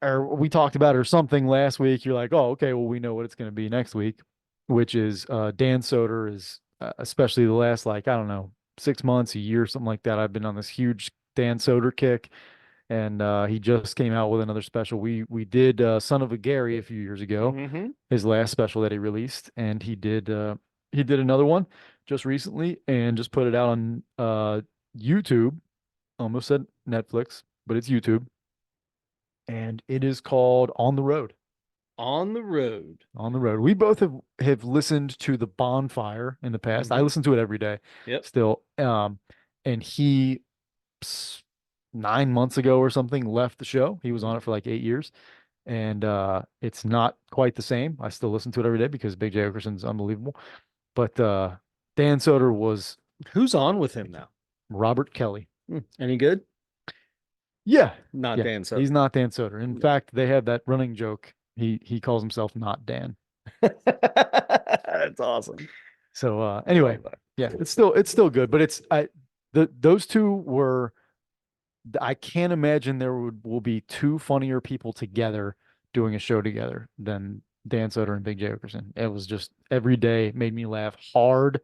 Or we talked about it or something last week. You're like, oh, okay, well, we know what it's going to be next week, which is Dan Soder is especially the last, like, I don't know, 6 months, a year, something like that. I've been on this huge Dan Soder kick, and he just came out with another special. We did Son of a Gary a few years ago, Mm-hmm. his last special that he released, and he did another one just recently and just put it out on YouTube. Almost said Netflix, but it's YouTube, and it is called On the Road. On the road. On the Road. We both have listened to The Bonfire in the past. I Mhm. listen to it every day Yep. still. And he 9 months ago or something left the show. He was on it for like 8 years. And it's not quite the same. I still listen to it every day because Big J Okerson's unbelievable. But Dan Soder was Who's on with him now? Robert Kelly. Any good? Yeah. Not Yeah. Dan Soder. He's not Dan Soder. In No. fact, they have that running joke. He calls himself not Dan. That's awesome. So anyway, yeah, it's still good, but those two were. I can't imagine there will be two funnier people together doing a show together than Dan Soder and Big J Okerson. It was just every day made me laugh hard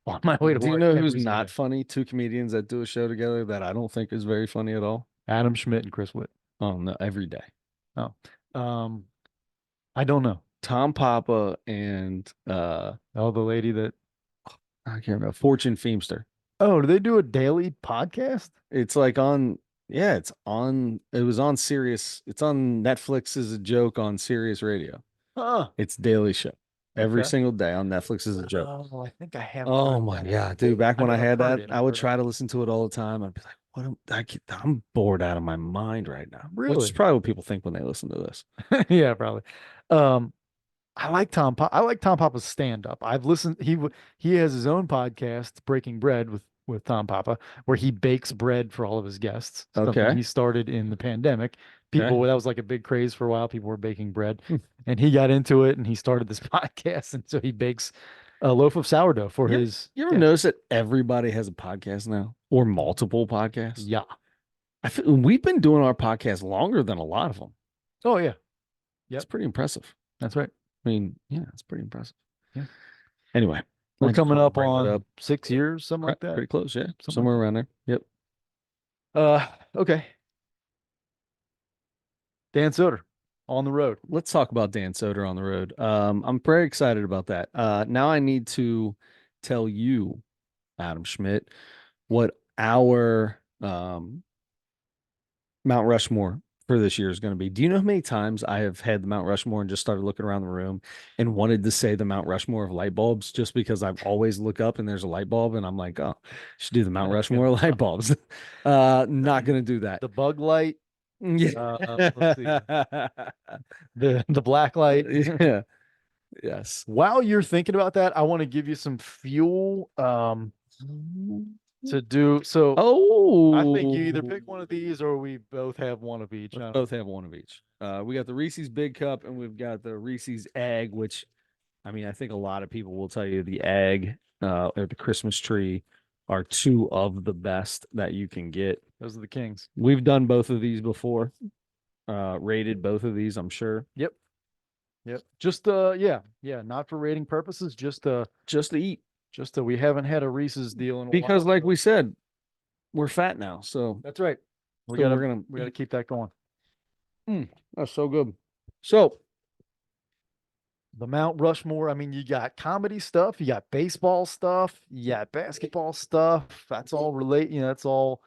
on my way to Do you work. know every who's single not day. funny? Two comedians that do a show together that I don't think is very funny at all. Adam Schmidt and Chris Witt. Oh no, every day. Oh, I don't know. Tom Papa and Oh, the lady that. I can't remember, Fortune Feimster. Oh, do they do a daily podcast? It's like on, yeah, it was on Sirius. It's on Netflix as a joke on Sirius Radio. Huh. It's Daily Show. Every Okay. single day on Netflix is a joke. Oh, I think I have. Oh heard my that. God, dude. Back when I I've had heard that, it. I I've would heard try it. to listen to it all the time. I'd be like, I'm bored out of my mind right now. Which Really? is probably what people think when they listen to this. Yeah, probably. Um, I like Tom Papa's stand up. I've listened. He has his own podcast, Breaking Bread with Tom Papa, where he bakes bread for all of his guests. Something Okay. he started in the pandemic. Okay. That was like a big craze for a while. People were baking bread, Hmm. and he got into it, and he started this podcast, and so he bakes a loaf of sourdough for his. You ever notice that everybody has a podcast now or multiple podcasts? Yeah. I feel we've been doing our podcast longer than a lot of them. Oh yeah. It's pretty impressive. That's right. I mean, yeah, it's pretty impressive. Yeah. Anyway, We're I just coming wanted to up bring that on 6 years, something like that. Pretty close, yeah. Something Somewhere around there. Yep. Okay. Dan Soder on the road. Let's talk about Dan Soder on the road. I'm very excited about that. Now I need to tell you, Adam Schmidt, what our Mount Rushmore for this year is going to be. Do you know how many times I have had the Mount Rushmore and just started looking around the room and wanted to say the Mount Rushmore of light bulbs just because I've always look up and there's a light bulb and I'm like, oh, should do the Mount Rushmore of light bulbs. Not going to do that. The bug light, Let's see. The black light. Yeah. Yes. While you're thinking about that, I want to give you some fuel to do. So I think you either Oh, pick one of these or we both have one of each. let's both have one of each. We got the Reese's Big Cup and we've got the Reese's Egg, which I mean, I think a lot of people will tell you the egg or the Christmas tree are two of the best that you can get. Those are the kings. We've done both of these before. Rated both of these, I'm sure. Yep. Yep. Just yeah, not for rating purposes, just Just to eat. we haven't had a Reese's deal in a Because while. like we said, we're fat now. So That's right. We so gotta we're gonna we gotta keep that going. that's so good. So The Mount Rushmore, I mean, you got comedy stuff, you got baseball stuff, you got basketball stuff. That's all that's all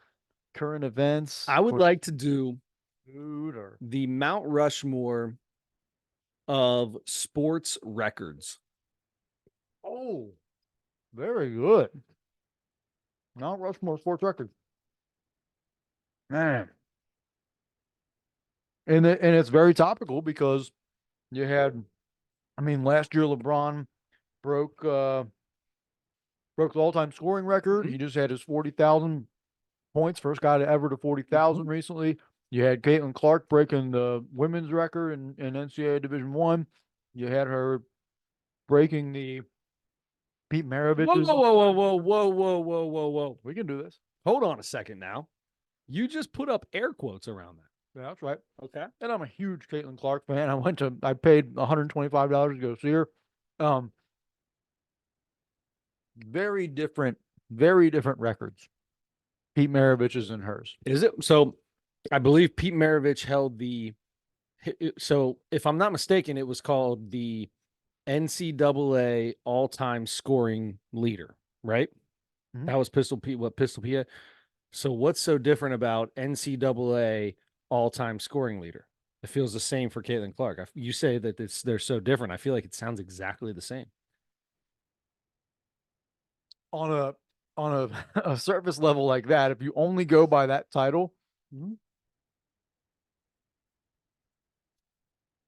current events. I would like to do food or the Mount Rushmore of sports records. oh, very good. Mount Rushmore sports record. Man. And it's very topical because you had, I mean, last year LeBron broke broke the all-time scoring record. He just had his 40,000 points, first guy to ever to 40,000 recently. You had Caitlin Clark breaking the women's record in NCAA Division One. You had her breaking the Pete Maravich. Whoa, whoa, whoa, whoa, whoa, whoa, whoa, whoa, whoa. We can do this. Hold on a second now. You just put up air quotes around that. Yeah, that's right. Okay. And I'm a huge Caitlin Clark fan. I paid $125 to go see her. Very different records. Pete Maravich's and hers. Is it? So I believe Pete Maravich held so if I'm not mistaken, it was called the NCAA all-time scoring leader, right? Mhm. That was Pistol Pete, what Pistol Pete had. So what's so different about NCAA all-time scoring leader? It feels the same for Caitlin Clark. You say that they're so different. I feel like it sounds exactly the same. On a surface level like that, if you only go by that title,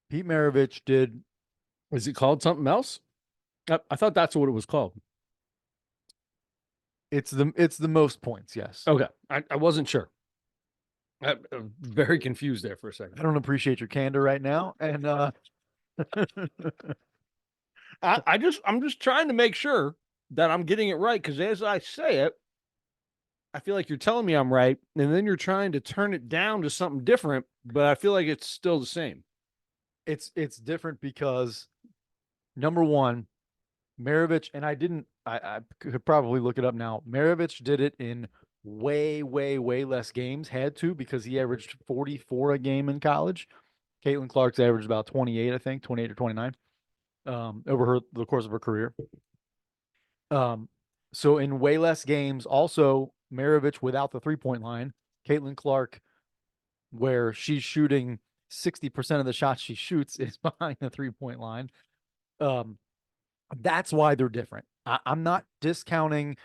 Pete Maravich did. Is it called something else? I thought that's what it was called. It's the most points, yes. Okay. I wasn't sure. I'm very confused there for a second. I don't appreciate your candor right now. And I'm just trying to make sure that I'm getting it right, because as I say it, I feel like you're telling me I'm right, and then you're trying to turn it down to something different, but I feel like it's still the same. it's different because number one, Maravich, and I could probably look it up now. Maravich did it in way, way, way less games, had to, because he averaged 44 a game in college. Caitlin Clark's averaged about 28, I think, 28 or 29, over the course of her career. So in way less games, also Maravich without the 3-point line, Caitlin Clark, where she's shooting 60% of the shots she shoots is behind the 3-point line. That's why they're different. I'm not discounting.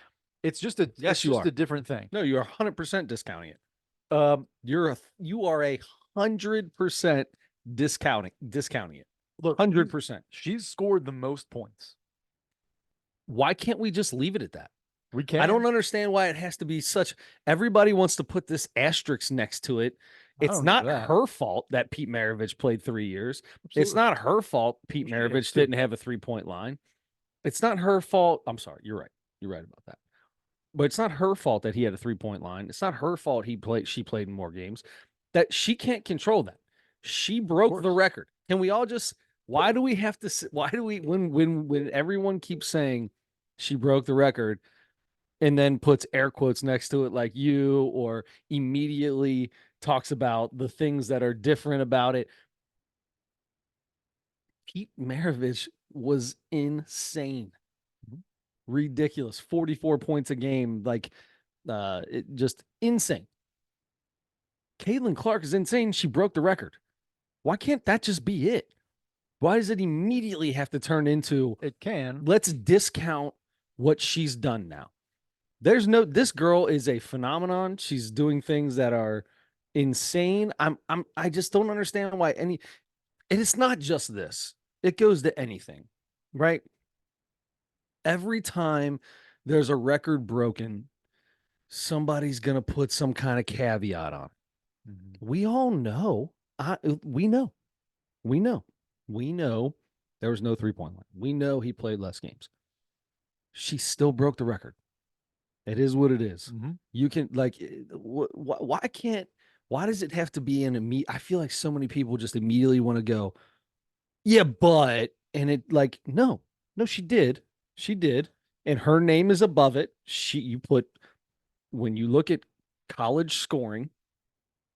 It's just a Yes, you are. a different thing. No, you're 100% discounting it. You are 100% discounting it. Look, 100%. she's scored the most points. Why can't we just leave it at that? We can't. I don't understand why it has to be such. Everybody wants to put this asterisk next to it. It's not her fault that Pete Maravich played 3 years. Absolutely. It's not her fault Pete Maravich didn't have a 3-point line. It's not her fault. I'm sorry. You're right. You're right about that. But it's not her fault that he had a 3-point line. It's not her fault she played in more games. That she can't control that. She broke the record. Can we all just, why do we have to, why do we, when everyone keeps saying she broke the record and then puts air quotes next to it like you, or immediately talks about the things that are different about it. Pete Maravich was insane. Ridiculous. 44 points a game. Like, just insane. Caitlin Clark is insane. She broke the record. Why can't that just be it? Why does it immediately have to turn into, let's discount what she's done now? This girl is a phenomenon. She's doing things that are insane. I just don't understand why any, and it's not just this. It goes to anything, right? Every time there's a record broken, somebody's going to put some kind of caveat on it. Mhm. We all know. We know. We know. We know there was no 3-point line. We know he played less games. She still broke the record. It is what it is. Mhm. You can like, why can't? Why does it have to be an immediate? I feel like so many people just immediately want to go, yeah, but, and it like, no, no, she did, and her name is above it. You put, when you look at college scoring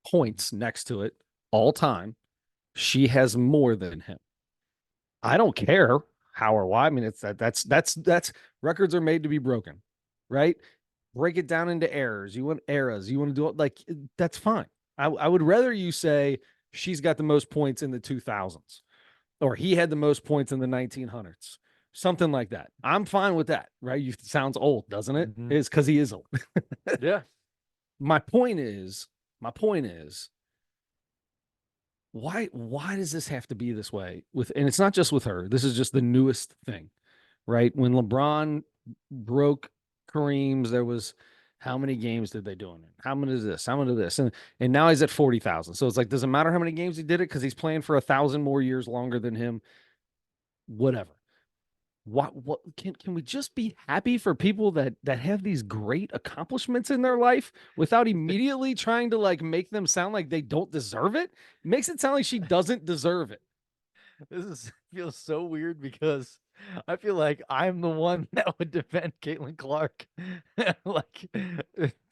points next to it all time, she has more than him. I don't care how or why. I mean, it's that's records are made to be broken, right? Break it down into errors. You want eras. You want to do it like that's fine. I would rather you say she's got the most points in the 2000s or he had the most points in the 1900s, something like that. I'm fine with that, right? You sounds old, doesn't it? Mhm. It's because he is old. Yeah. my point is, my point is, why does this have to be this way? With, and it's not just with her. This is just the newest thing, right? When LeBron broke Kareem's, there was how many games did they do in it? How many is this? How many of this? And now he's at 40,000. So it's like, doesn't matter how many games he did it because he's playing for 1,000 more years longer than him. Whatever. What can we just be happy for people that have these great accomplishments in their life without immediately trying to like make them sound like they don't deserve it? It makes it sound like she doesn't deserve it. This is feels so weird because I feel like I'm the one that would defend Caitlin Clark like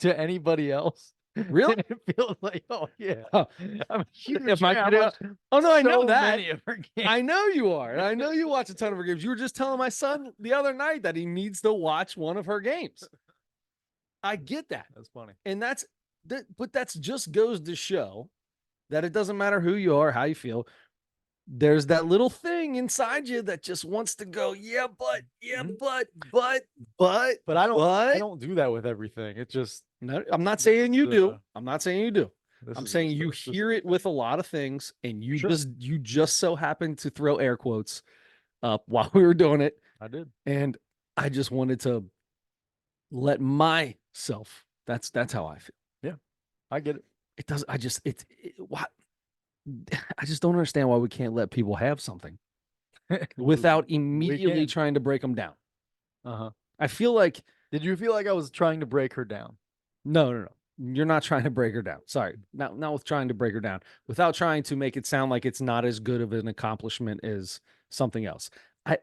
to anybody else. Really? And it feels like, oh yeah, Huh. I'm a huge Am I fan. I kidding? watch Oh no, I know so that. many of her games. I know you are. And I know you watch a ton of her games. You were just telling my son the other night that he needs to watch one of her games. I get that. That's funny. And that's that, but that's just goes to show that it doesn't matter who you are, how you feel. There's that little thing inside you that just wants to go, yeah, Mhm. but, But I but. don't do that with everything. It just No, I'm not saying you do. I'm not saying you do. this I'm is saying just you a hear it with a lot of things, and sure. you just so happen to throw air quotes up while we were doing it, I did. and I just wanted to let myself. That's how I feel. Yeah, I get it. It does. I just what I just don't understand why we can't let people have something without We immediately can. trying to break them down. Uh-huh. I feel like Did you feel like I was trying to break her down? no, no, no. You're not trying to break her down. Sorry. Not with trying to break her down. Without trying to make it sound like it's not as good of an accomplishment as something else.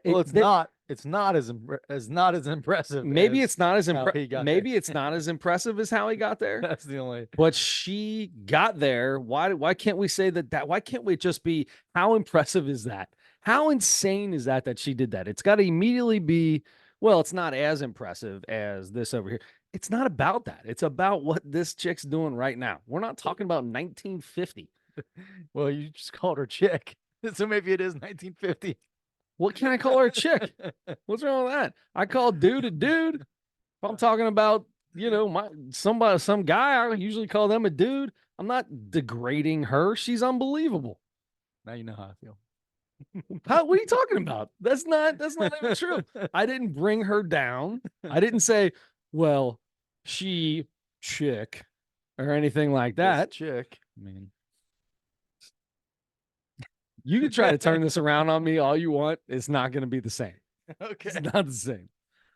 Well, That it's not as not as impressive maybe as it's not as how he got there. maybe it's not as impressive as how he got there, That's the only. but she got there. Why can't we say that why can't we just be how impressive is that? How insane is that she did that? It's got to immediately be, well, it's not as impressive as this over here. It's not about that. It's about what this chick's doing right now. We're not talking about 1950. Well, you just called her chick, so maybe it is 1950. What can I call her a chick? What's wrong with that? I call dude a dude. If I'm talking about, some guy, I usually call them a dude. I'm not degrading her. She's unbelievable. Now you know how I feel. What are you talking about? That's not even true. I didn't bring her down. I didn't say, well, she chick or anything like This that. chick. I mean, You can try to turn this around on me all you want. It's not going to be the same. okay. It's not the same.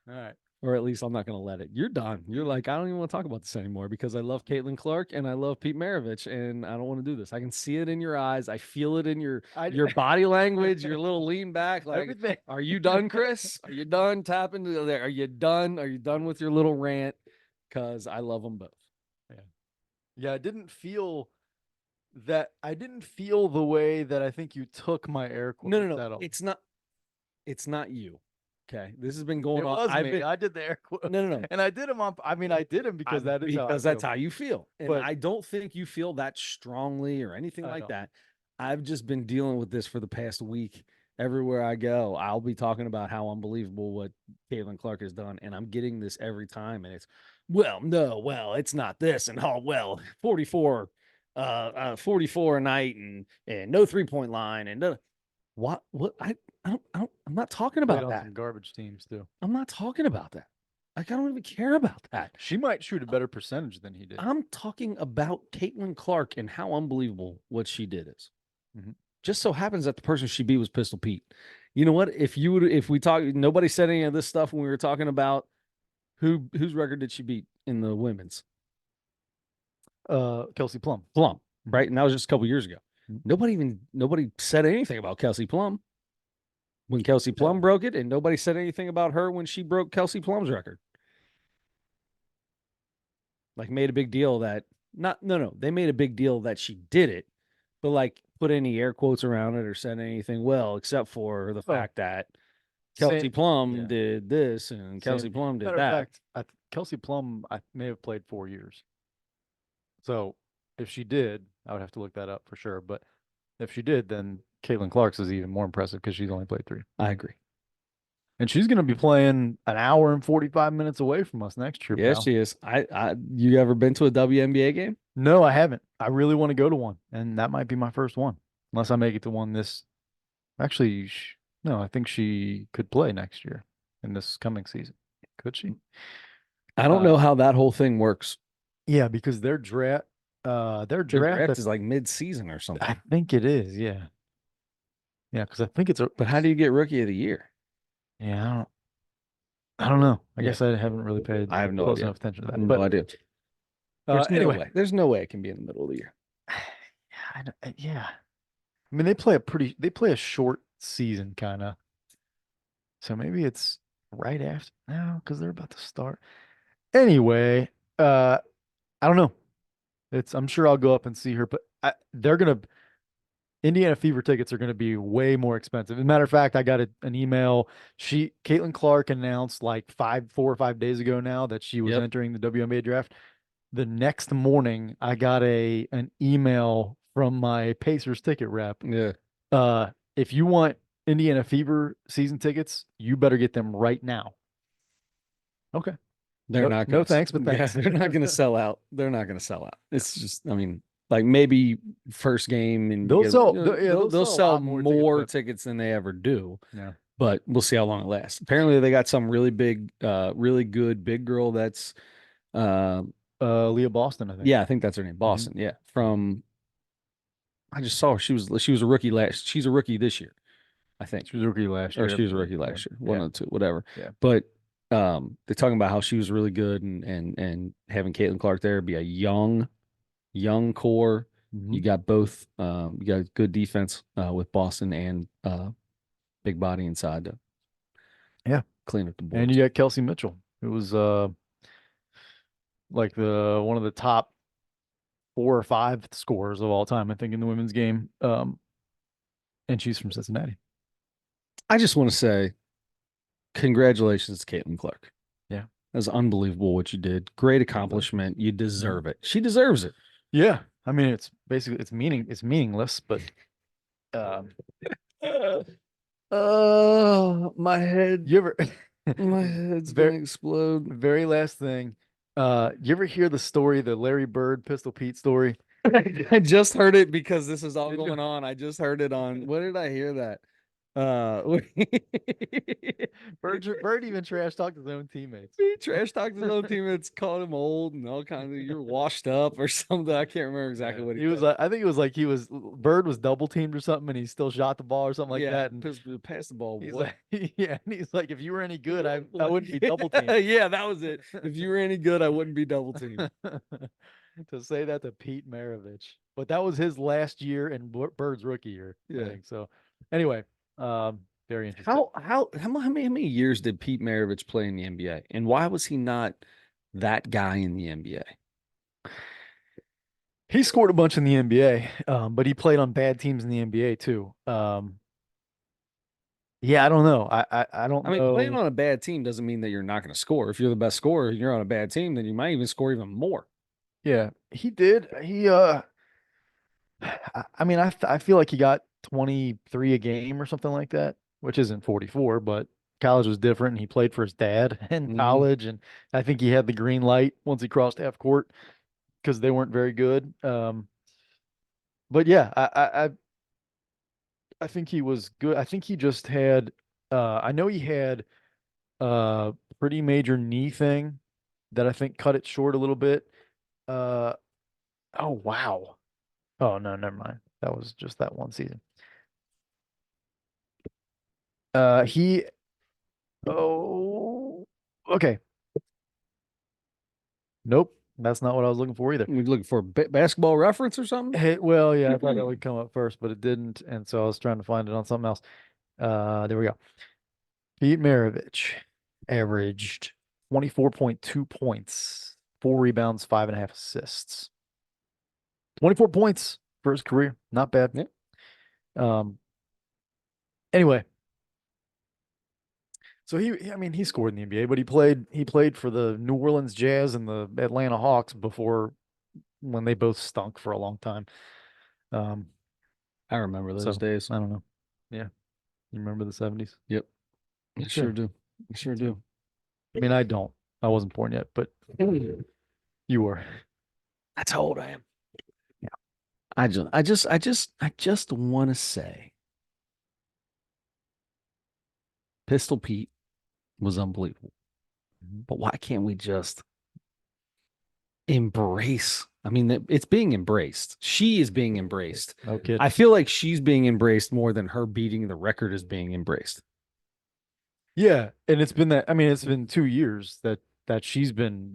All right. Or at least I'm not going to let it. You're done. You're like, I don't even want to talk about this anymore because I love Caitlin Clark and I love Pete Maravich and I don't want to do this. I can see it in your eyes. I feel it in your body language, your little lean back. Like, everything. are you done, Chris? Are you done tapping to there? Are you done? Are you done with your little rant? Because I love them both. Yeah. Yeah. I didn't feel the way that I think you took my air quotes No, no, no. at all. It's not you. Okay. This has been going It on. was me. I did the air quotes. No, no, no. And I did them on. I mean, I did them because that is how I because that's feel. how you feel. And But I don't think you feel that strongly or anything I like don't. that. I've just been dealing with this for the past week. Everywhere I go, I'll be talking about how unbelievable what Caitlin Clark has done. And I'm getting this every time. And it's, well, no, well, it's not this. And oh, well, 44. 44 a night and no 3-point line and what I'm not talking Played about on that. some garbage teams too. I'm not talking about that. Like, I don't even care about that. She might shoot a better percentage than he did. I'm talking about Caitlin Clark and how unbelievable what she did is. Mhm. Just so happens that the person she beat was Pistol Pete. You know what? If we talk, nobody said any of this stuff when we were talking about whose record did she beat in the women's. Kelsey Plum. Plum, Mhm. right? And that was just a couple years ago. Mhm. Nobody said anything about Kelsey Plum when Kelsey Plum broke it, and nobody said anything about her when she broke Kelsey Plum's record. Like, made a big deal that not no, they made a big deal that she did it, but like put any air quotes around it or said anything well, except for the fact that Kelsey Plum did this and Kelsey Plum did Matter of that. fact, Kelsey Plum, I may have played 4 years. So if she did, I would have to look that up for sure. But if she did, then Caitlin Clark's is even more impressive because she's only played 3. I agree. And she's going to be playing an hour and 45 minutes away from us next year, Yeah, pal. she is. You ever been to a WNBA game? No, I haven't. I really want to go to one, and that might be my first one, unless I make it to one this. Actually, no, I think she could play next year in this coming season. Could she? I don't know how that whole thing works. Yeah, because their draft, is like mid-season or something. I think it is. Yeah, yeah, because I think it's a. But how do you get rookie of the year? Yeah, I don't know. I Yeah. guess I haven't really paid I have no close idea. enough attention to that. No But idea. There's anyway, no way. There's no way it can be in the middle of the year. yeah. I mean, they play a short season kind of. So maybe it's right after now because they're about to start. Anyway, I don't know. I'm sure I'll go up and see her, but they're gonna Indiana Fever tickets are gonna be way more expensive. As a matter of fact, I got an email. Caitlin Clark announced like 4 or 5 days ago now that she was entering the WNBA draft. The next morning, I got an email from my Pacers ticket rep. Yeah. If you want Indiana Fever season tickets, you better get them right now. Okay. They're not no thanks, but thanks. Yeah, they're not gonna sell out. They're not gonna sell out. It's just, I mean, like maybe first game and They'll sell. they'll sell a sell lot more tickets than they ever do. Yeah. But we'll see how long it lasts. Apparently they got some really big, really good big girl that's Leah Boston, I think. yeah, I think that's her name. Boston. Yeah. I just saw her. She was a rookie she's a rookie this year, I think. She was a rookie last year. Or she was a rookie last year. One of the two, whatever. Yeah. But they're talking about how she was really good and having Caitlin Clark there be a young core. Mm-hmm. You got both you got good defense with Boston and big body inside to clean up the boards. And you got Kelsey Mitchell, who was like one of the top 4 or 5 scorers of all time, I think, in the women's game. And she's from Cincinnati. I just want to say congratulations to Caitlin Clark. Yeah. That's unbelievable what you did. Great accomplishment. You deserve it. She deserves it. Yeah. I mean, it's basically it's meaningless, but my head. You ever my head's gonna explode. Very last thing. You ever hear the story, the Larry Bird Pistol Pete story? I just heard it because this is all going on. I just heard it on. What did I hear that? Bird even trash talked his own teammates. He trash talked his own teammates, called him old and all kinds of. You're washed up or something. I can't remember exactly what he was. I think it was like Bird was double teamed or something, and he still shot the ball or something like that. And passed the ball. He's like, yeah, and he's like, if you were any good, I wouldn't be double teamed. Yeah, that was it. If you were any good, I wouldn't be double teamed. To say that to Pete Maravich, but that was his last year and Bird's rookie year. Yeah. I think so. Anyway, very interesting. How many years did Pete Maravich play in the NBA, and why was he not that guy in the NBA? He scored a bunch in the NBA, but he played on bad teams in the NBA too. Yeah, I don't know. I don't. I mean, playing on a bad team doesn't mean that you're not going to score. If you're the best scorer, and you're on a bad team, then you might even score even more. Yeah, he did. I mean, I feel like he got 23 a game or something like that, which isn't 44, but college was different. And he played for his dad in college, and I think he had the green light once he crossed half court because they weren't very good. but yeah, I think he was good. I think he just had I know he had a pretty major knee thing that I think cut it short a little bit. Uh oh wow. Oh no, never mind. That was just that one season. He oh okay. Nope, that's not what I was looking for either. We looking for a basketball reference or something? Hey, well, yeah, I thought that would come up first, but it didn't, and so I was trying to find it on something else. There we go. Pete Maravich averaged 24.2 points, 4 rebounds, 5.5 assists. 24 points for his career. Not bad. Yeah. Um, anyway, so I mean, he scored in the NBA, but he played for the New Orleans Jazz and the Atlanta Hawks before when they both stunk for a long time. Um, I remember those so days. I don't know. Yeah, you remember the 70s? Yep. I Sure. sure do. I sure do. I mean, I don't. I wasn't born yet, but you were. That's how old I am. Yeah. I just want to say Pistol Pete was unbelievable. Mhm. But why can't we just embrace? I mean, it's being embraced. She is being embraced. No kid. I feel like she's being embraced more than her beating the record is being embraced. Yeah, and it's been that. I mean, it's been 2 years that she's been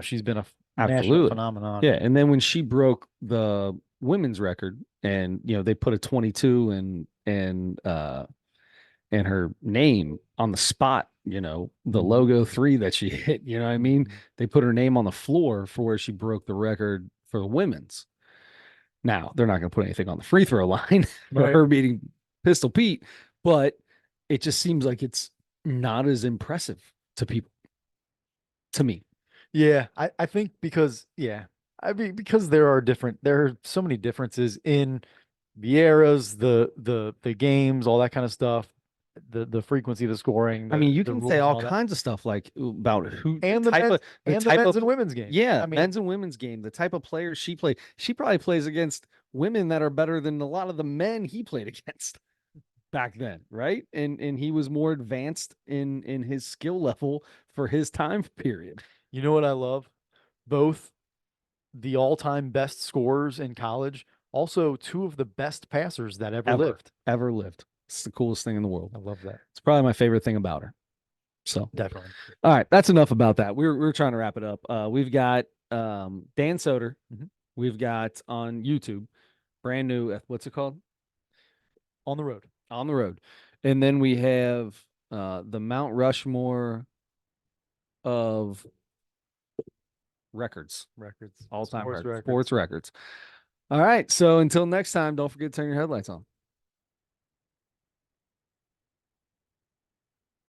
she's been a national Absolutely. phenomenon. Yeah. And then when she broke the women's record and they put a 22 and her name on the spot, the Mhm. logo 3 that she hit, you know what I mean? Mhm. They put her name on the floor for where she broke the record for the women's. Now, they're not going to put anything on the free throw line for Right. her beating Pistol Pete, but it just seems like it's not as impressive to people, to me. Yeah, I think because yeah, I mean because there are so many differences in the eras, the games, all that kind of stuff, the frequency of the scoring, I mean, you the can say rules and all all that, kinds of stuff like about who the and type of the the type men's of and women's game. yeah, I mean, men's and women's game, the type of players she played. She probably plays against women that are better than a lot of the men he played against back then, right? And he was more advanced in his skill level for his time period. you know what I love? Both the all-time best scorers in college, also two of the best passers that ever Ever, lived. ever lived. It's the coolest thing in the world. I love that. It's probably my favorite thing about her. So, Definitely. all right, that's enough about that. We're trying to wrap it up. We've got Dan Soder. Mhm. We've got on YouTube, brand new. What's it called? On the road. On the road, and then we have the Mount Rushmore of records, Records. all time Sports records, records. sports records. All right, so until next time, don't forget to turn your headlights on.